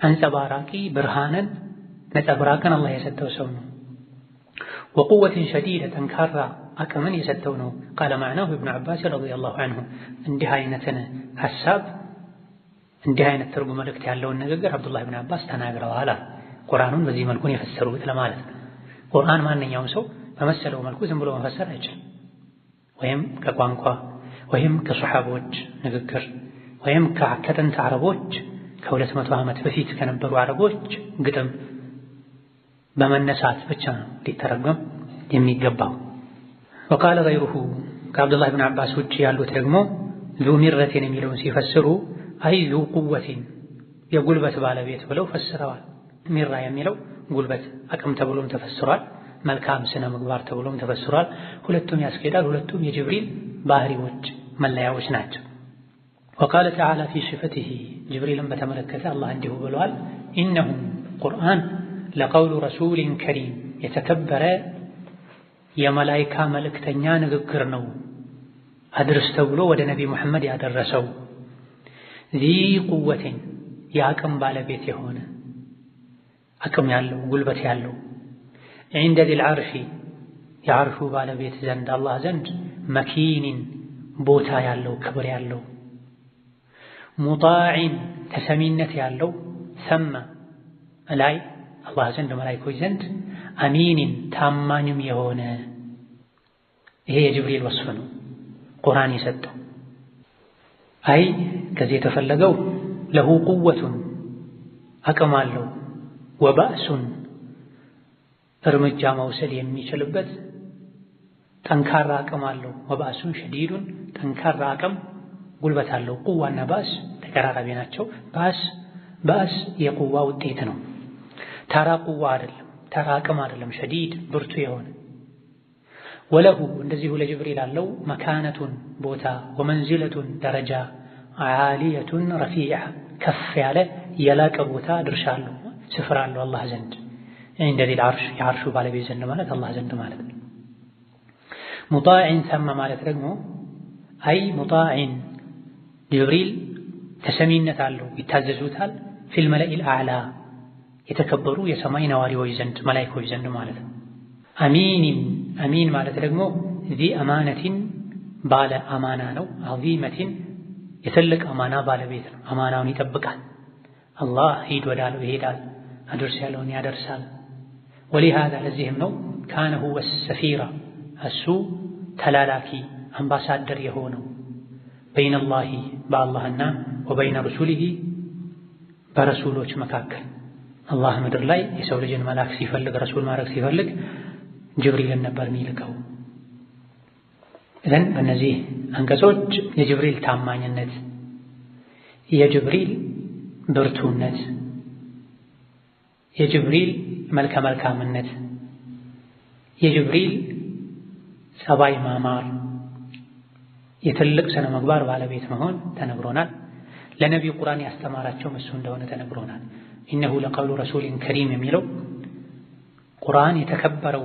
አንጸባራቂ ብርሃንን ነጸብራቅን አላህ የሰጠው ሰው ነው። ወቁወትን ሸዲደ ጠንካራ አቅምን የሰጠው ነው። ቃለ ማዕናሁ ኢብኑ ዐባስ ረዲየላሁ ዐንሁ እንዲህ አይነትን ሐሳብ እንዲህ አይነት ትርጉም መልእክት ያለውን ንግግር አብዱላህ ኢብኑ ዐባስ ተናግረዋል። ቁርአኑን በዚህ መልኩ ነው የፈሰሩት ለማለት ነው። ቁርአን ማንኛውም ሰው በመሰለው መልኩ ዝም ብሎ መፈሰር አይችልም። ወይም ከቋንቋ ወይም ከሱሐቦች ንግግር ወይም ከጥንት አረቦች ከ200 ዓመት በፊት ከነበሩ አረቦች ግጥም በመነሳት ብቻ ነው ሊተረጎም የሚገባው። ወቃለ ገይሩሁ ከአብዱላህ ብን ዐባስ ውጭ ያሉት ደግሞ ዙ ሚረቲን የሚለውን ሲፈስሩ አይ ዙ ቁወቲን የጉልበት ባለቤት ብለው ፈስረዋል። ሚራ የሚለው ጉልበት አቅም ተብሎም ተፈስሯል። መልካም ስነ ምግባር ተብሎም ተፈስሯል። ሁለቱም ያስኬዳል። ሁለቱም የጅብሪል ባህሪዎች መለያዎች ናቸው። ወቃለ ተዓላ ፊ ሲፈቲሂ ጅብሪልን በተመለከተ አላህ እንዲሁ ብለዋል፣ ኢነሁ ቁርአን ለቀውሉ ረሱሊን ከሪም የተከበረ የመላይካ መልእክተኛ ንግግር ነው አድርስ ተብሎ ወደ ነቢ ሙሐመድ ያደረሰው። ዚ ቁወቴን የአቅም ባለቤት የሆነ አቅም ያለው ጉልበት ያለው ዒንደ ዚል ዐርሺ የዐርሹ ባለቤት ዘንድ አላህ ዘንድ መኪኒን ቦታ ያለው ክብር ያለው ሙጣዒን ተሰሚነት ያለው ሰመ ላይ አላህ ዘንድ መላኢኮች ዘንድ አሚኒን ታማኝም የሆነ ይሄ የጅብሪል ወስፍ ነው ቁርአን የሰጠው። አይ ከዚህ የተፈለገው ለሁ ቁወቱን አቅም አለው፣ ወባእሱን እርምጃ መውሰድ የሚችልበት ጠንካራ አቅም አለው። ወባእሱን ሸዲዱን ጠንካራ አቅም ጉልበት አለው። ቁዋና ባእስ ተቀራራቢ ናቸው። ባእስ የቁዋ ውጤት ነው። ተራ ቁዋ አይደለም፣ ተራ አቅም አይደለም። ሸዲድ ብርቱ የሆነ ወለሁ እንደዚሁ ለጅብሪል አለው መካነቱን ቦታ፣ ወመንዚለቱን ደረጃ፣ ዓሊየቱን ረፊዓ ከፍ ያለ የላቀ ቦታ ድርሻ አለው፣ ስፍራ አለው አላህ ዘንድ። እንደዚህ የዓርሹ ባለቤት ዘንድ ማለት አላህ ዘንድ ማለት ነው። ሙጣዕን ሰማ ማለት ደግሞ አይ ሙጣዕን ጅብሪል ተሰሚነት አለው፣ ይታዘዙታል። ፊል መለኢል አዕላ የተከበሩ የሰማይ ነዋሪዎች ዘንድ መላኢኮች ዘንድ ማለት ነው። አሚን ማለት ደግሞ ዚ አማነቲን ባለ አማና ነው። ዐዚመቲን የትልቅ አማና ባለቤት ነው። አማናውን ይጠብቃል። አላህ ሂድ ወዳለው ይሄዳል፣ አድርስ ያለውን ያደርሳል። ወሊሃዛ ለዚህም ነው ካነ ሁወ ሰፊራ እሱ ተላላኪ አምባሳደር የሆነው በይነላሂ በአላህና ወበይነ ረሱሊሂ በረሱሎች መካከል። አላህ ምድር ላይ የሰው ልጅን መላክ ሲፈልግ ረሱል ማድረግ ሲፈልግ ጅብሪልን ነበር የሚልከው። እዘን በእነዚህ አንቀጾች የጅብሪል ታማኝነት፣ የጅብሪል ብርቱነት፣ የጅብሪል መልከ መልካምነት፣ የጅብሪል ጸባይ ማማር፣ የትልቅ ስነ ምግባር ባለቤት መሆን ተነግሮናል። ለነቢዩ ቁርአን ያስተማራቸው እሱ እንደሆነ ተነግሮናል። ኢነሁ ለቀውሉ ረሱሊን ከሪም የሚለው ቁርአን የተከበረው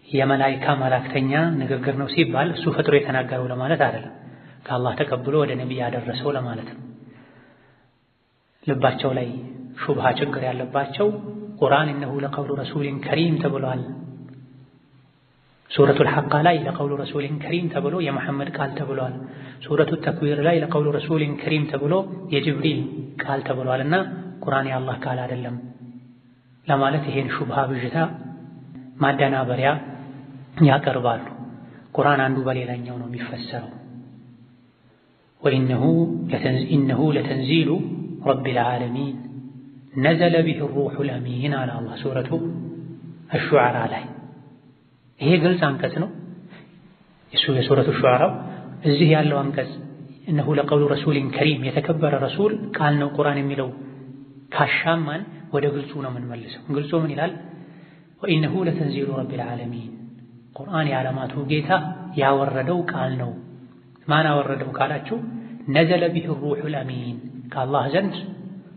የመላኢካ መላእክተኛ ንግግር ነው ሲባል እሱ ፈጥሮ የተናገረው ለማለት አይደለም። ከአላህ ተቀብሎ ወደ ነቢይ ያደረሰው ለማለት ነው። ልባቸው ላይ ሹብሃ ችግር ያለባቸው ቁርአን ኢነሁ ለቀውሉ ረሱሊን ከሪም ተብሏል። ሱረቱል ሐቃ ላይ ለቀውሉ ረሱሊን ከሪም ተብሎ የመሐመድ ቃል ተብሏል። ሱረቱ ተክዊር ላይ ለቀውሉ ረሱሊን ከሪም ተብሎ የጅብሪል ቃል ተብሏልና ቁርአን የአላህ ቃል አይደለም ለማለት ይሄን ሹብሃ ብዥታ ማደናበሪያ ያቀርባሉ። ቁርአን አንዱ በሌላኛው ነው የሚፈሰረው። ወኢነሁ ለተንዚሉ ረቢል ዓለሚን ነዘለ ቢሂ ሩሑል አሚን አለ አላህ ሱረቱ አሹዓራ ላይ። ይሄ ግልጽ አንቀጽ ነው የሱረቱ አሹዓራ። እዚህ ያለው አንቀጽ እነሁ ለቀውሉ ረሱሊን ከሪም የተከበረ ረሱል ቃል ነው ቁርአን የሚለው ካሻማን ወደ ግልጹ ነው የምንመልሰው። ግልጹ ምን ይላል? ወኢነሁ ለተንዚሉ ረቢል ዓለሚን ቁርአን የዓለማቱ ጌታ ያወረደው ቃል ነው። ማን አወረደው ካላችሁ ነዘለ ቢሂ ሩሑል አሚን ከአላህ ዘንድ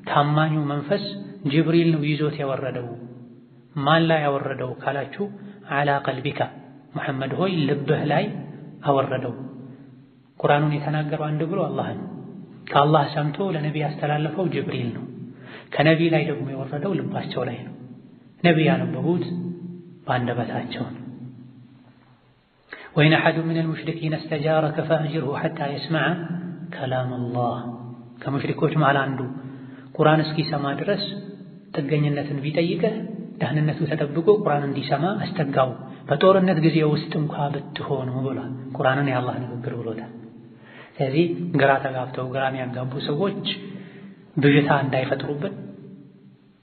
ታማኙ መንፈስ ጅብሪል ነው ይዞት ያወረደው። ማን ላይ ያወረደው ካላችሁ ዓላ ቀልቢካ ሙሐመድ ሆይ ልብህ ላይ አወረደው። ቁርአኑን የተናገረው አንድ ብሎ አላህ ነው። ከአላህ ሰምቶ ለነቢይ ያስተላለፈው ጅብሪል ነው። ከነቢይ ላይ ደግሞ የወረደው ልባቸው ላይ ነው። ነቢይ ያነበቡት በአንደበታቸው ነው። ወኢን አሐዱ ሚነል ሙሽሪኪነ እስተጃረከ ፈአጅርሁ ሐታ የስመዐ ከላም አላህ ከሙሽሪኮች መሃል አንዱ ቁርአን እስኪሰማ ድረስ ጥገኝነትን ቢጠይቅህ ደህንነቱ ተጠብቆ ቁርአን እንዲሰማ አስተጋው፣ በጦርነት ጊዜ ውስጥ እንኳ ብትሆኑ ብሏል። ቁርአንን የአላህ ንግግር ብሎታል። ስለዚህ ግራ ተጋብተው ግራ የሚያጋቡ ሰዎች ብዥታ እንዳይፈጥሩብን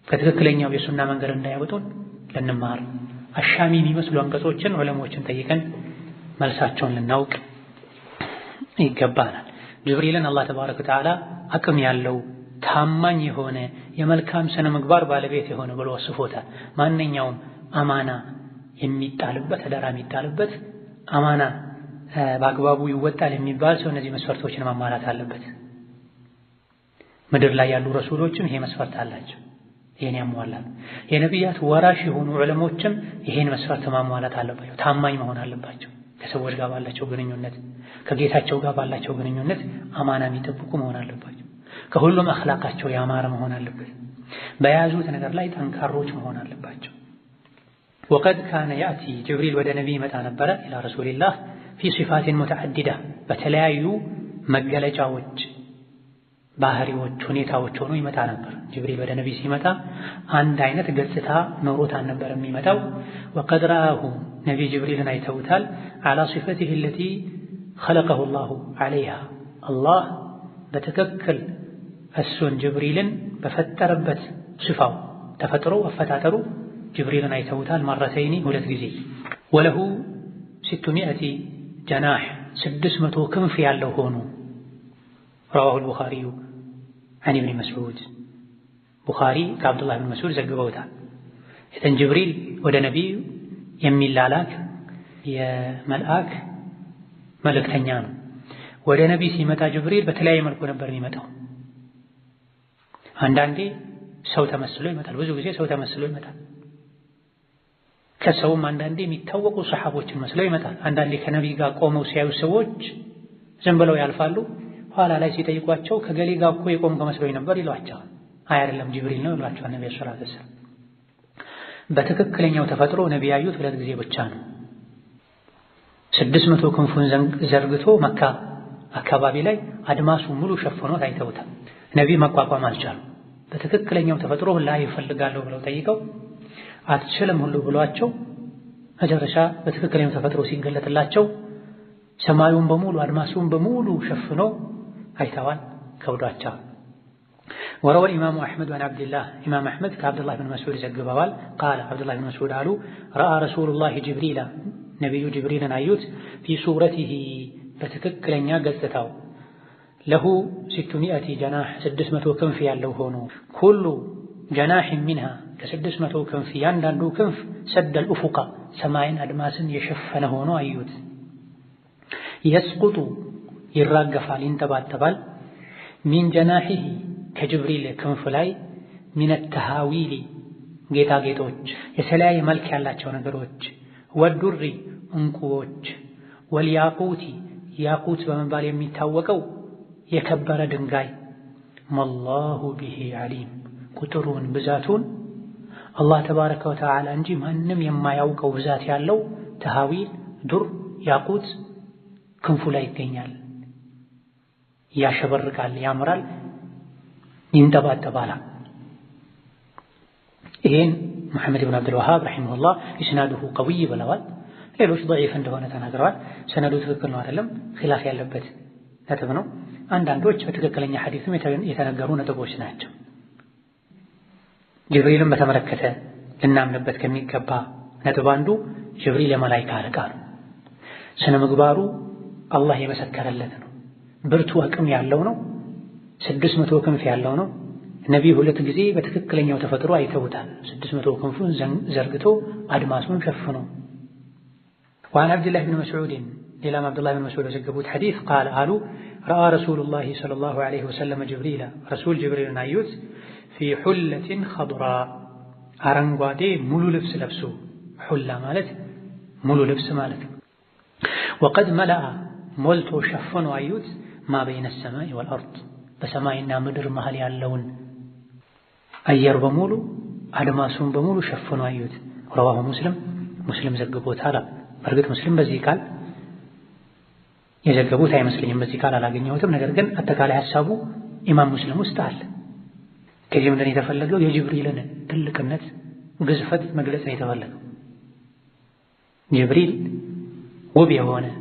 ከትክክለኛው የሱና መንገድ እንዳያወጡን ልንማር አሻሚ የሚመስሉ አንቀጾችን ዑለሞችን ጠይቀን መልሳቸውን ልናውቅ ይገባናል። ጅብሪልን አላህ ተባረከ ወተዓላ አቅም ያለው ታማኝ የሆነ የመልካም ስነ ምግባር ባለቤት የሆነ ብሎ ወስፎታል። ማንኛውም አማና የሚጣልበት አደራ የሚጣልበት አማና በአግባቡ ይወጣል የሚባል ሰው እነዚህ መስፈርቶችን ማሟላት አለበት። ምድር ላይ ያሉ ረሱሎችም ይሄ መስፈርት አላቸው፣ ይሄን ያሟላሉ። የነቢያት ወራሽ የሆኑ ዑለሞችም ይሄን መስፈርት ማሟላት አለባቸው። ታማኝ መሆን አለባቸው። ከሰዎች ጋር ባላቸው ግንኙነት፣ ከጌታቸው ጋር ባላቸው ግንኙነት አማና የሚጠብቁ መሆን አለባቸው። ከሁሉም አኽላቃቸው ያማረ መሆን አለበት። በያዙት ነገር ላይ ጠንካሮች መሆን አለባቸው። ወቀድ ካነ ያእቲ ጅብሪል ወደ ነቢይ ይመጣ ነበረ ኢላ ረሱሊላህ ፊ ሲፋቲን ሙተዓዲዳ በተለያዩ መገለጫዎች፣ ባህሪዎች፣ ሁኔታዎች ሆኖ ይመጣ ነበር። ጅብሪል ወደ ነቢይ ሲመጣ አንድ አይነት ገጽታ ኖሮት አልነበረም የሚመጣው። ወቀድ ረአሁ ነቢይ ጅብሪልን አይተውታል ዐላ ሲፈቲሂ አለቲ ኸለቀሁ ላሁ ዐለይሃ አላህ በትክክል እሱን ጅብሪልን በፈጠረበት ስፋው ተፈጥሮ አፈጣጠሩ ጅብሪልን አይተውታል። መረተይኒ 2 ጊዜ። ወለሁ 600 ጀናህ 600 ክንፍ ያለው ሆኖ رواه البخاري عن ابن مسعود ቡኻሪ ከአብዱላህ ብን መስዑድ ዘግበውታል። ኢዘን ጅብሪል ወደ ነቢዩ የሚላላክ የመልአክ መልእክተኛ ነው። ወደ ነቢይ ሲመጣ ጅብሪል በተለያየ መልኩ ነበር የሚመጣው። አንዳንዴ ሰው ተመስሎ ይመጣል። ብዙ ጊዜ ሰው ተመስሎ ይመጣል። ከሰውም አንዳንዴ የሚታወቁ ሰሐቦችን መስለው ይመጣል። አንዳንዴ ከነቢይ ጋር ቆመው ሲያዩ ሰዎች ዝም ብለው ያልፋሉ። ኋላ ላይ ሲጠይቋቸው ከገሌ ጋር እኮ የቆምከ መስሎኝ ነበር ይሏቸዋል። አይ አይደለም ጅብሪል ነው ይሏቸዋል ነብዩ ሰለላሁ ዐለይሂ ወሰለም። በትክክለኛው ተፈጥሮ ነብዩ ያዩት 2 ጊዜ ብቻ ነው። 600 ክንፉን ዘርግቶ መካ አካባቢ ላይ አድማሱ ሙሉ ሸፍኖት አይተውታል። ነብዩ መቋቋም አልቻሉም። በትክክለኛው ተፈጥሮ ላይ ይፈልጋለሁ ብለው ጠይቀው አትችልም ሁሉ ብሏቸው መጨረሻ በትክክለኛው ተፈጥሮ ሲገለጥላቸው ሰማዩን በሙሉ አድማሱን በሙሉ ሸፍኖ አይተዋል። ከብዷቸው وروى الإمام أحمد عن عبد الله إمام أحمد كعبد الله بن مسعود زجبوال قال عبد الله بن مسعود قالوا رأى رسول الله جبريل نبي جبريل أيوت في صورته بتككلنيا قصتاو له 600 جناح 600 ክንፍ ያለው ሆኖ كل جناح منها ከ600 ክንፍ ያንዳንዱ ክንፍ سد الأفق ሰማይን አድማስን የሸፈነ ሆኖ አዩት። يسقط ይራገፋል ይንጠባጠባል ሚን ጀናሂሂ ከጅብሪል ክንፍ ላይ ሚን ተሃዊሊ ጌጣጌጦች የተለያየ መልክ ያላቸው ነገሮች ወዱሪ እንቁዎች ወልያቁቲ ያቁት በመባል የሚታወቀው የከበረ ድንጋይ ወላሁ ቢሂ ዓሊም ቁጥሩን ብዛቱን አላህ ተባረከ ወተዓላ እንጂ ማንም የማያውቀው ብዛት ያለው ተሃዊል ዱር ያቁት ክንፉ ላይ ይገኛል። ያሸበርቃል፣ ያምራል፣ ይንጠባጠባል። ይሄን መሐመድ ብን አብዱል ወሃብ ረሂመሁላህ ኢስናዱሁ ቀዊይ ብለዋል። ሌሎች ضعيف እንደሆነ ተናግረዋል። ሰነዱ ትክክል ነው አይደለም ኺላፍ ያለበት ነጥብ ነው። አንዳንዶች በትክክለኛ ሐዲስም የተነገሩ ነጥቦች ናቸው። ጅብሪልን በተመለከተ ልናምንበት ከሚገባ ነጥብ አንዱ ጅብሪል የመላእክት አለቃ ነው። ስነ ምግባሩ አላህ የመሰከረለት ነው። ብርቱ አቅም ያለው ነው። 600 ክንፍ ያለው ነው። ነቢዩ 2 ጊዜ በትክክለኛው ተፈጥሮ አይተውታል። 600 ክንፉን ዘርግቶ አድማሱን ሸፍኖ وعن عبد الله بن مسعود إلى عبد الله بن مسعود زجبوت حديث قال قالوا رأى رسول الله صلى الله عليه وسلم جبريل رسول جبريل نايوت في حلة خضراء أرنغوادي ملو لبس لبسو حلة مالت ملو لبس مالت وقد ملأ مولتو شفن وأيوت ما بين السماء والأرض بسماءنا مدر مهل يالون أير بمولو أدماسون بمولو شفن وأيوت رواه مسلم زجبوت هذا برقت مسلم بزيكال يزجبوت أي مسلم بزيكال على جنيوتهم نقدر جن أتكالي حسابه إمام مسلم مستعل كجيم لن يتفلقوا يجبريل لنا تلك الناس قزفت مجلس يتفلقوا جبريل وبي هنا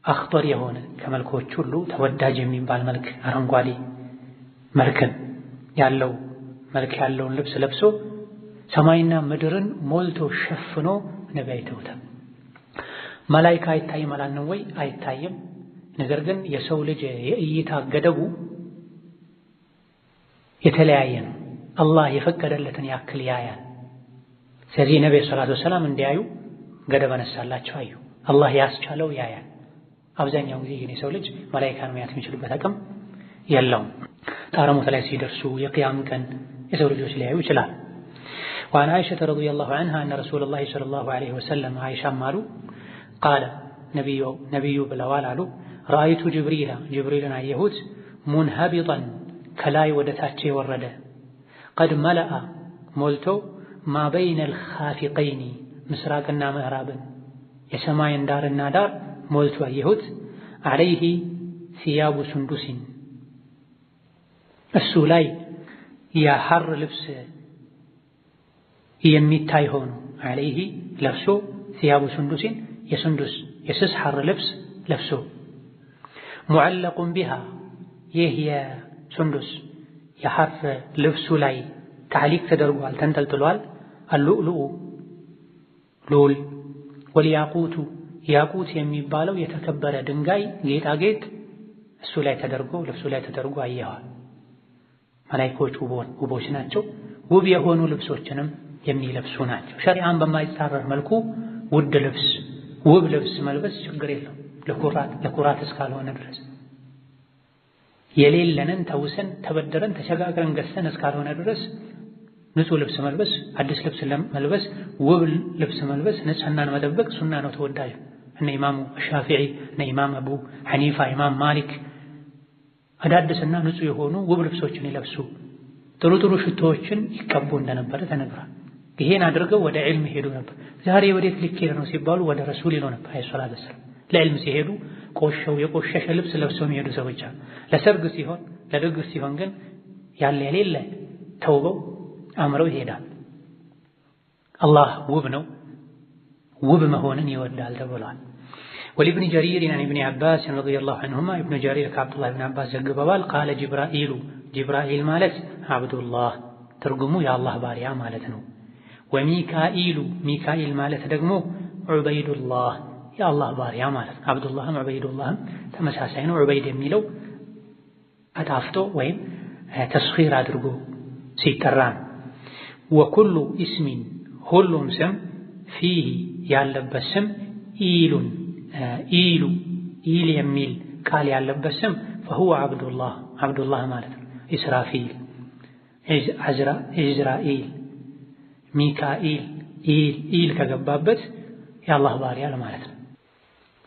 أخطر يهونه كملكوت ሁሉ ተወዳጅ የሚባል መልክ አረንጓዴ መልክን ያለው መልክ ያለውን ልብስ ለብሶ ሰማይና ምድርን ሞልቶ ሸፍኖ ነብዩ አይተውታል። መላእክት አይታይም ማለት ነው ወይ? አይታይም። ነገር ግን የሰው ልጅ የእይታ ገደቡ የተለያየ ነው። አላህ የፈቀደለትን ያክል ያያል። ስለዚህ ነብዩ ሰለላሁ ዐለይሂ ወሰለም እንዲያዩ ገደብ አነሳላቸው አዩ። አላህ ያስቻለው ያያል። አብዛኛው ጊዜ ግን የሰው ልጅ መላእክትን ማየት የሚችልበት አቅም የለውም። ጣረሞት ላይ ሲደርሱ የቂያም ቀን የሰው ልጆች ሊያዩ ይችላል። وعن عائشة رضي الله عنها أن رسول الله صلى الله عليه وسلم عائشة مالو قال نبي بلوال علو رأيت جبريل يهود منهبطا كلاي ودتاتشي ورده قد ملأ مولتو ما بين الخافقين مسراقنا مهرابا يسماين دارنا دار ሞልቶ አየሁት عليه ثياب سندس እሱ ላይ የሐር ልብስ የሚታይ ሆኖ عليه ለብሶ ثياب سندس የስስ ሐር ልብስ ለብሶ معلق بها ይህ የሱንዱስ የሐር ልብሱ ላይ ታዕሊቅ ተደርጓል፣ ተንጠልጥሏል። አልሉእሉኡ ሉል ወልያቁቱ ያቁት የሚባለው የተከበረ ድንጋይ ጌጣጌጥ እሱ ላይ ተደርጎ ልብሱ ላይ ተደርጎ አየዋል። መላኢኮች ውቦች ናቸው። ውብ የሆኑ ልብሶችንም የሚለብሱ ናቸው። ሸሪዓን በማይጻረር መልኩ ውድ ልብስ ውብ ልብስ መልበስ ችግር የለው ለኩራት እስካልሆነ ድረስ የሌለንን ተውሰን ተበደረን ተሸጋግረን ገዝተን እስካልሆነ ድረስ ንጹህ ልብስ መልበስ፣ አዲስ ልብስ መልበስ፣ ውብ ልብስ መልበስ፣ ንጽህናን መጠበቅ ሱና ነው፣ ተወዳጅ። እነ ኢማሙ ሻፊዒ እነ ኢማም አቡ ሐኒፋ ኢማም ማሊክ አዳዲስና ንጹህ የሆኑ ውብ ልብሶችን ይለብሱ፣ ጥሩ ጥሩ ሽቶዎችን ይቀቡ እንደነበረ ተነግሯል። ይሄን አድርገው ወደ ዒልም ሄዱ ነበር። ዛሬ ወዴት ልኬድ ነው ሲባሉ ወደ ረሱል ይለው ነበር አለይሂ ሰላቱ ወሰላም። ለዕልም ሲሄዱ የቆሸሸ ልብስ ለብሰው የሚሄዱ ሰዎች አሉ። ለሰርግ ሲሆን ለድግስ ሲሆን ግን ያለ የሌለ ተውበው አምረው ይሄዳል። አላህ ውብ ነው፣ ውብ መሆንን ይወዳል ተብሏል። ወሊብኒ ጀሪር አን ኢብኒ አባስ ረዲየላሁ ዐንሁማ ኢብኑ ጀሪር ከአብዱላህ ብን አባስ ዘግበዋል። ቃለ ጅብራኢሉ ጅብራኢል ማለት አብዱላህ ትርጉሙ የአላህ ባሪያ ማለት ነው። ወሚካኢሉ ሚካኢል ማለት ደግሞ ዑበይዱላህ የአላህ ባሪያ ማለት ነው። አብዱላህም ዑበይዱላህም ተመሳሳይ ነው። ዑበይድ የሚለው አጣፍቶ ወይም ተስኺር አድርጎ ሲጠራ ነው። ወኩሉ ኢስሚን ሁሉም ስም ፊህ ያለበት ስም ኢሉን ኢል የሚል ቃል ያለበት ስም ፈሁወ አብዱላህ ማለት ነው። ኢስራፊል፣ ኢዝራኢል፣ ሚካኢል ኢል ከገባበት የአላህ ባሪያ ለማለት ነው።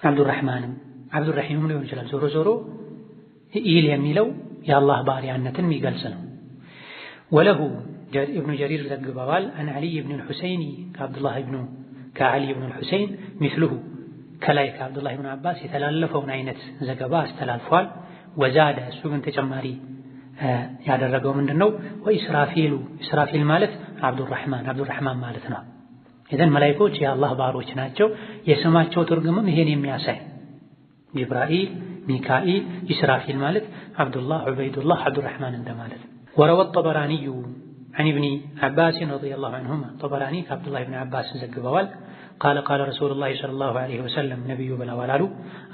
አብዱራህማንም አብዱራሂምም ሊሆን ይችላል። ዞሮ ዞሮ ኢል የሚለው የአላህ ባሪያነትን የሚገልጽ ነው። ወለሁ ኢብኑ ጀሪር ዘግበዋል አን ዓሊ ብን አልሑሰይን ከዓሊ ብን አልሑሰይን ሚስሉሁ ከላይ ከአብዱላህ ብን አባስ የተላለፈውን አይነት ዘገባ አስተላልፏል። ወዛደ እሱ ግን ተጨማሪ ያደረገው ምንድነው? ኢስራፊል ማለት አብዱራህማን ማለት ነው። ኢዘን መላኢኮች የአላህ ባሮች ናቸው። የስማቸው ትርጉምም ይሄን የሚያሳይ ጅብራኢል፣ ሚካኢል፣ ኢስራፊል ማለት አብዱላህ፣ ዑበይዱላህ፣ አብዱራህማን እንደማለት። ወረወ ጠበራኒዩ አን ኢብኒ አባስ ረዲየላሁ ዐንሁማ ጠበራኒ ከአብዱላህ ብን አባስ ዘግበዋል። ቃለ ረሱሉላህ ሰለላሁ ዐለይሂ ወሰለም ነቢዩ ብለዋል አሉ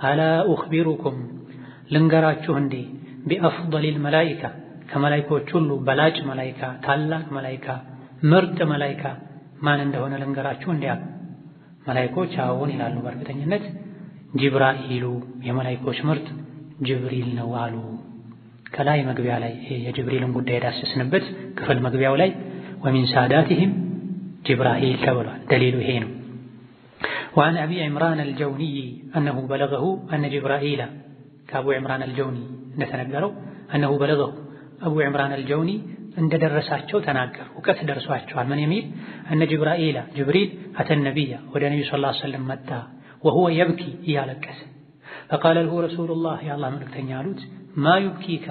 አላ ኡኽቢሩኩም ልንገራችሁ እንዴ ቢአፍደሊል መላኢካ ከመላኢኮች ሁሉ በላጭ መላኢካ ታላቅ መላኢካ ምርጥ መላኢካ ማን እንደሆነ ልንገራችሁ እንዴ አሉ። መላኢኮች አዎን ይላሉ በእርግጠኝነት። ጅብራኢሉ የመላኢኮች ምርጥ ጅብሪል ነው አሉ። ከላይ መግቢያ ላይ የጅብሪልን ጉዳይ የዳሰስንበት ክፍል መግቢያው ላይ ወሚን ሳዳቲሂም ጅብራኢል ተብሏል። ደሊሉ ይሄ ነው። وعن أبي عمران الجوني أنه بلغه أن جبرائيل كأبو عمران الجوني نتنقره أنه بلغه أبو عمران الجوني عند درساتشو تناقر وكث درساتشو من يميل أن جبرائيل جبريل أتى النبي والنبي صلى الله عليه وسلم متى وهو يبكي يالكس فقال له رسول الله يا الله منك تنيالوت ما يبكيك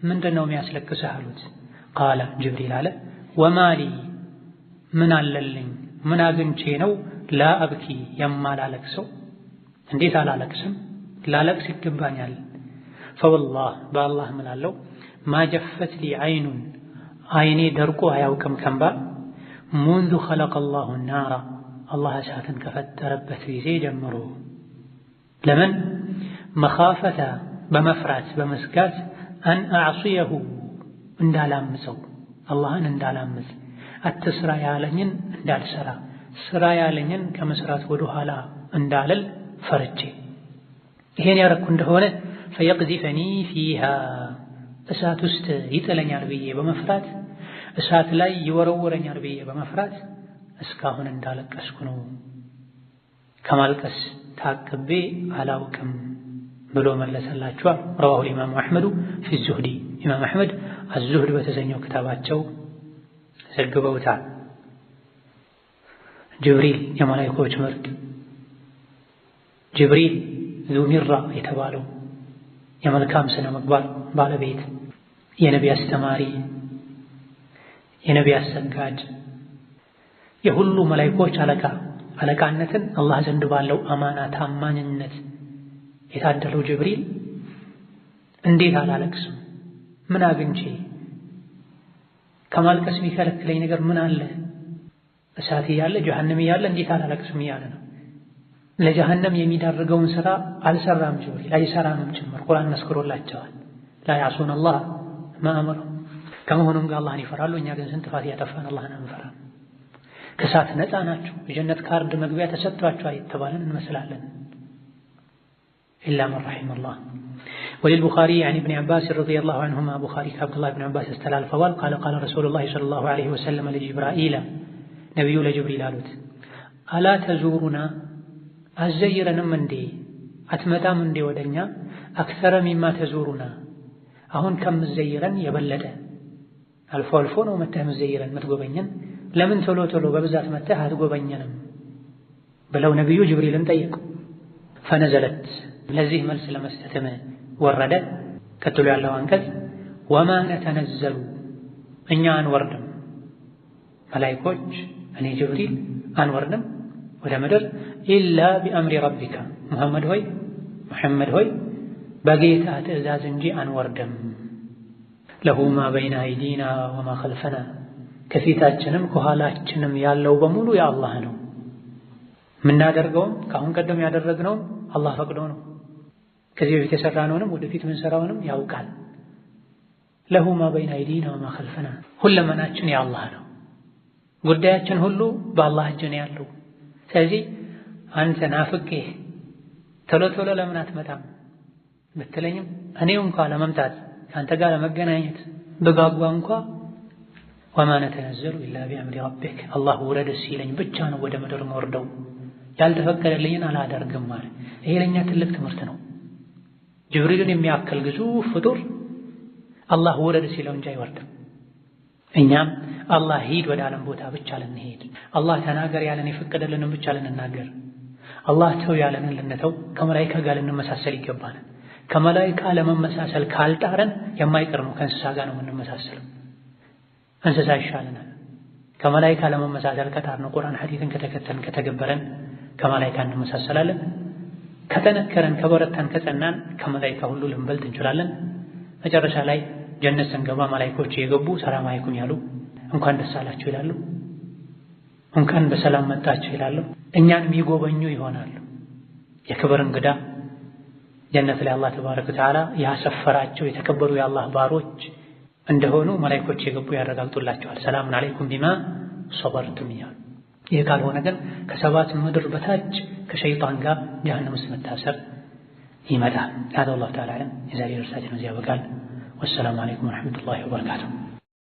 من دنوم ياسلك سهلوت قال جبريل على وما لي من عللين من أغنشينو لا أبكي يما لا لكسو انديت على لكسم لا لكس يكبانيال فوالله بالله من الله ما جفت لي عيني درقو هياوكم كمبا منذ خلق الله النار الله ساتن كفت ربت في زي جمرو لمن مخافة بمفرات بمسكات أن أعصيه اندالامسو الله اندالامس التسرى يالنين اندال سرى سرى يالنين كمسرات ودوهالا اندالل فرجي ይሄን ያረኩ እንደሆነ فيقذفني فيها እሳት ውስጥ ይጥለኛል ብዬ በመፍራት እሳት ላይ ይወረውረኛል ብዬ በመፍራት እስካሁን እንዳለቀስኩ ነው። ከማልቀስ ታቅቤ አላውቅም ብሎ መለሰላቸው። رواه الإمام أحمد في الزهد ኢማም አሕመድ الزهد በተሰኘው ክታባቸው ዘግበውታል። ጅብሪል የመላእክቶች ምርጥ ጅብሪል ذو مرة የተባለው የመልካም ስነ ምግባር ባለቤት የነቢ አስተማሪ የነቢ አሰጋጅ የሁሉ መላእክቶች አለቃነትን አላህ ዘንድ ባለው አማና ታማኝነት የታደለው ጅብሪል እንዴት አላለቅስም? ምን አግኝቼ ከማልቀስ የሚከለክለኝ ነገር ምን አለ? እሳት እያለ ጀሃነም እያለ እንዴት አላለቅስም እያለ ነው። ለጀሃነም የሚዳርገውን ስራ አልሰራም ጅብሪል፣ አይሰራምም ጭምር ቁርአን መስክሮላቸዋል። ላ ያዕሱነ አላህ ማ አመረሁም። ከመሆኑም ጋር አላህን ይፈራሉ። እኛ ግን ስንት ጥፋት እያጠፋን አላህን አንፈራም። ከእሳት ነፃ ናቸው፣ የጀነት ካርድ መግቢያ ተሰጥቷቸዋል የተባለን እንመስላለን። ኢላ መን ረሒመላህ። ወሊልቡኻሪ ዐን ኢብኒ ዐባስ ረዲየላሁ ዐንሁማ ቡኻሪ ከአብዱላህ ብን ዐባስ ያስተላልፈዋል። ቃለ ቃለ ረሱሉላሂ ሰለላሁ ዐለይሂ ወሰለም ለጅብራኢል፣ ነቢዩ ለጅብሪል አሉት፣ አላ ተዙሩና አዘይረንም እንዴ አትመጣም እንዴ ወደኛ? አክሰረ ሚማ ተዙሩና አሁን ከምዘይረን የበለጠ አልፎ አልፎ ነው መተህ ምዘይረን የምትጎበኘን፣ ለምን ቶሎ ቶሎ በብዛት መተህ አትጎበኘንም ብለው ነቢዩ ጅብሪልን ጠየቁ። ፈነዘለት ለዚህ መልስ ለመስጠትም ወረደ። ቀጥሎ ያለው አንቀጽ ወማ ነተነዘሉ እኛ አንወርድም፣ መላኢኮች እኔ ጅብሪል አንወርድም ወደ ምድር ኢላ ቢአምሪ ረቢካ ሙሐመድ ሆይ በጌታ ትእዛዝ እንጂ አንወርድም። ለሁ ማ በይነ አይዲና ወማ ኸልፈና ከፊታችንም ከኋላችንም ያለው በሙሉ የአላህ ነው። የምናደርገውም ከአሁን ቀደም ያደረግነውም አላህ ፈቅዶ ነው። ከዚህ በፊት የሰራነውንም ወደፊት የምንሰራውንም ያውቃል። ለሁ ማ በይነ አይዲና ወማ ኸልፈና ሁለመናችን የአላህ ነው። ጉዳያችን ሁሉ በአላህ እጅ ነው ያለው። ስለዚህ አንተ ናፍቄ ቶሎ ቶሎ ለምን አትመጣም ብትለኝም እኔው እንኳ ለመምጣት ከአንተ ጋር ለመገናኘት በጓጓ እንኳ ወማ ነተነዘሉ ኢላ ቢአምሪ ረቢክ አላህ ውረድ ሲለኝ ብቻ ነው ወደ ምድር መወርደው፣ ያልተፈቀደልኝን አላደርግም ማለት። ይሄ ለእኛ ትልቅ ትምህርት ነው። ጅብሪልን የሚያክል ግዙፍ ፍጡር አላህ ውረድ ሲለው እንጂ አይወርድም። እኛም አላህ ሂድ ወደ ዓለም ቦታ ብቻ ልንሄድ፣ አላህ ተናገር ያለን የፈቀደልንን ብቻ ልንናገር፣ አላህ ተው ያለንን ልንተው፣ ከመላኢካ ጋር ልንመሳሰል ይገባናል። ከመላኢካ ለመመሳሰል ካልጣረን የማይቀር ነው ከእንስሳ ጋር ነው የምንመሳሰለው። እንስሳ ይሻለናል። ከመላኢካ ለመመሳሰል ከጣርን፣ ቁርአን ሐዲስን ከተከተልን ከተገበረን ከመላኢካ እንመሳሰላለን። ከጠነከረን ከበረታን ከጸናን ከመላኢካ ሁሉ ልንበልጥ እንችላለን። መጨረሻ ላይ ጀነት ስንገባ መላኢኮች የገቡ ሰላም አለይኩም ያሉ እንኳን ደስ አላችሁ ይላሉ፣ እንኳን በሰላም መጣችሁ ይላሉ። እኛን የሚጎበኙ ይሆናሉ። የክብር እንግዳ ጀነት ላይ አላህ ተባረከ ወተዓላ ያሰፈራቸው የተከበሩ የአላህ ባሮች እንደሆኑ መላኢኮች የገቡ ያረጋግጡላቸዋል። ሰላሙን አለይኩም ቢማ ሰበርቱም ይላሉ። ይህ ካልሆነ ግን ከሰባት ምድር በታች ከሸይጣን ጋር ጀሀነም ውስጥ መታሰር ይመጣል። هذا والله تعالى أعلم። የዛሬ ደርሳችን እዚህ ያበቃል። والسلام عليكم ورحمة الله وبركاته.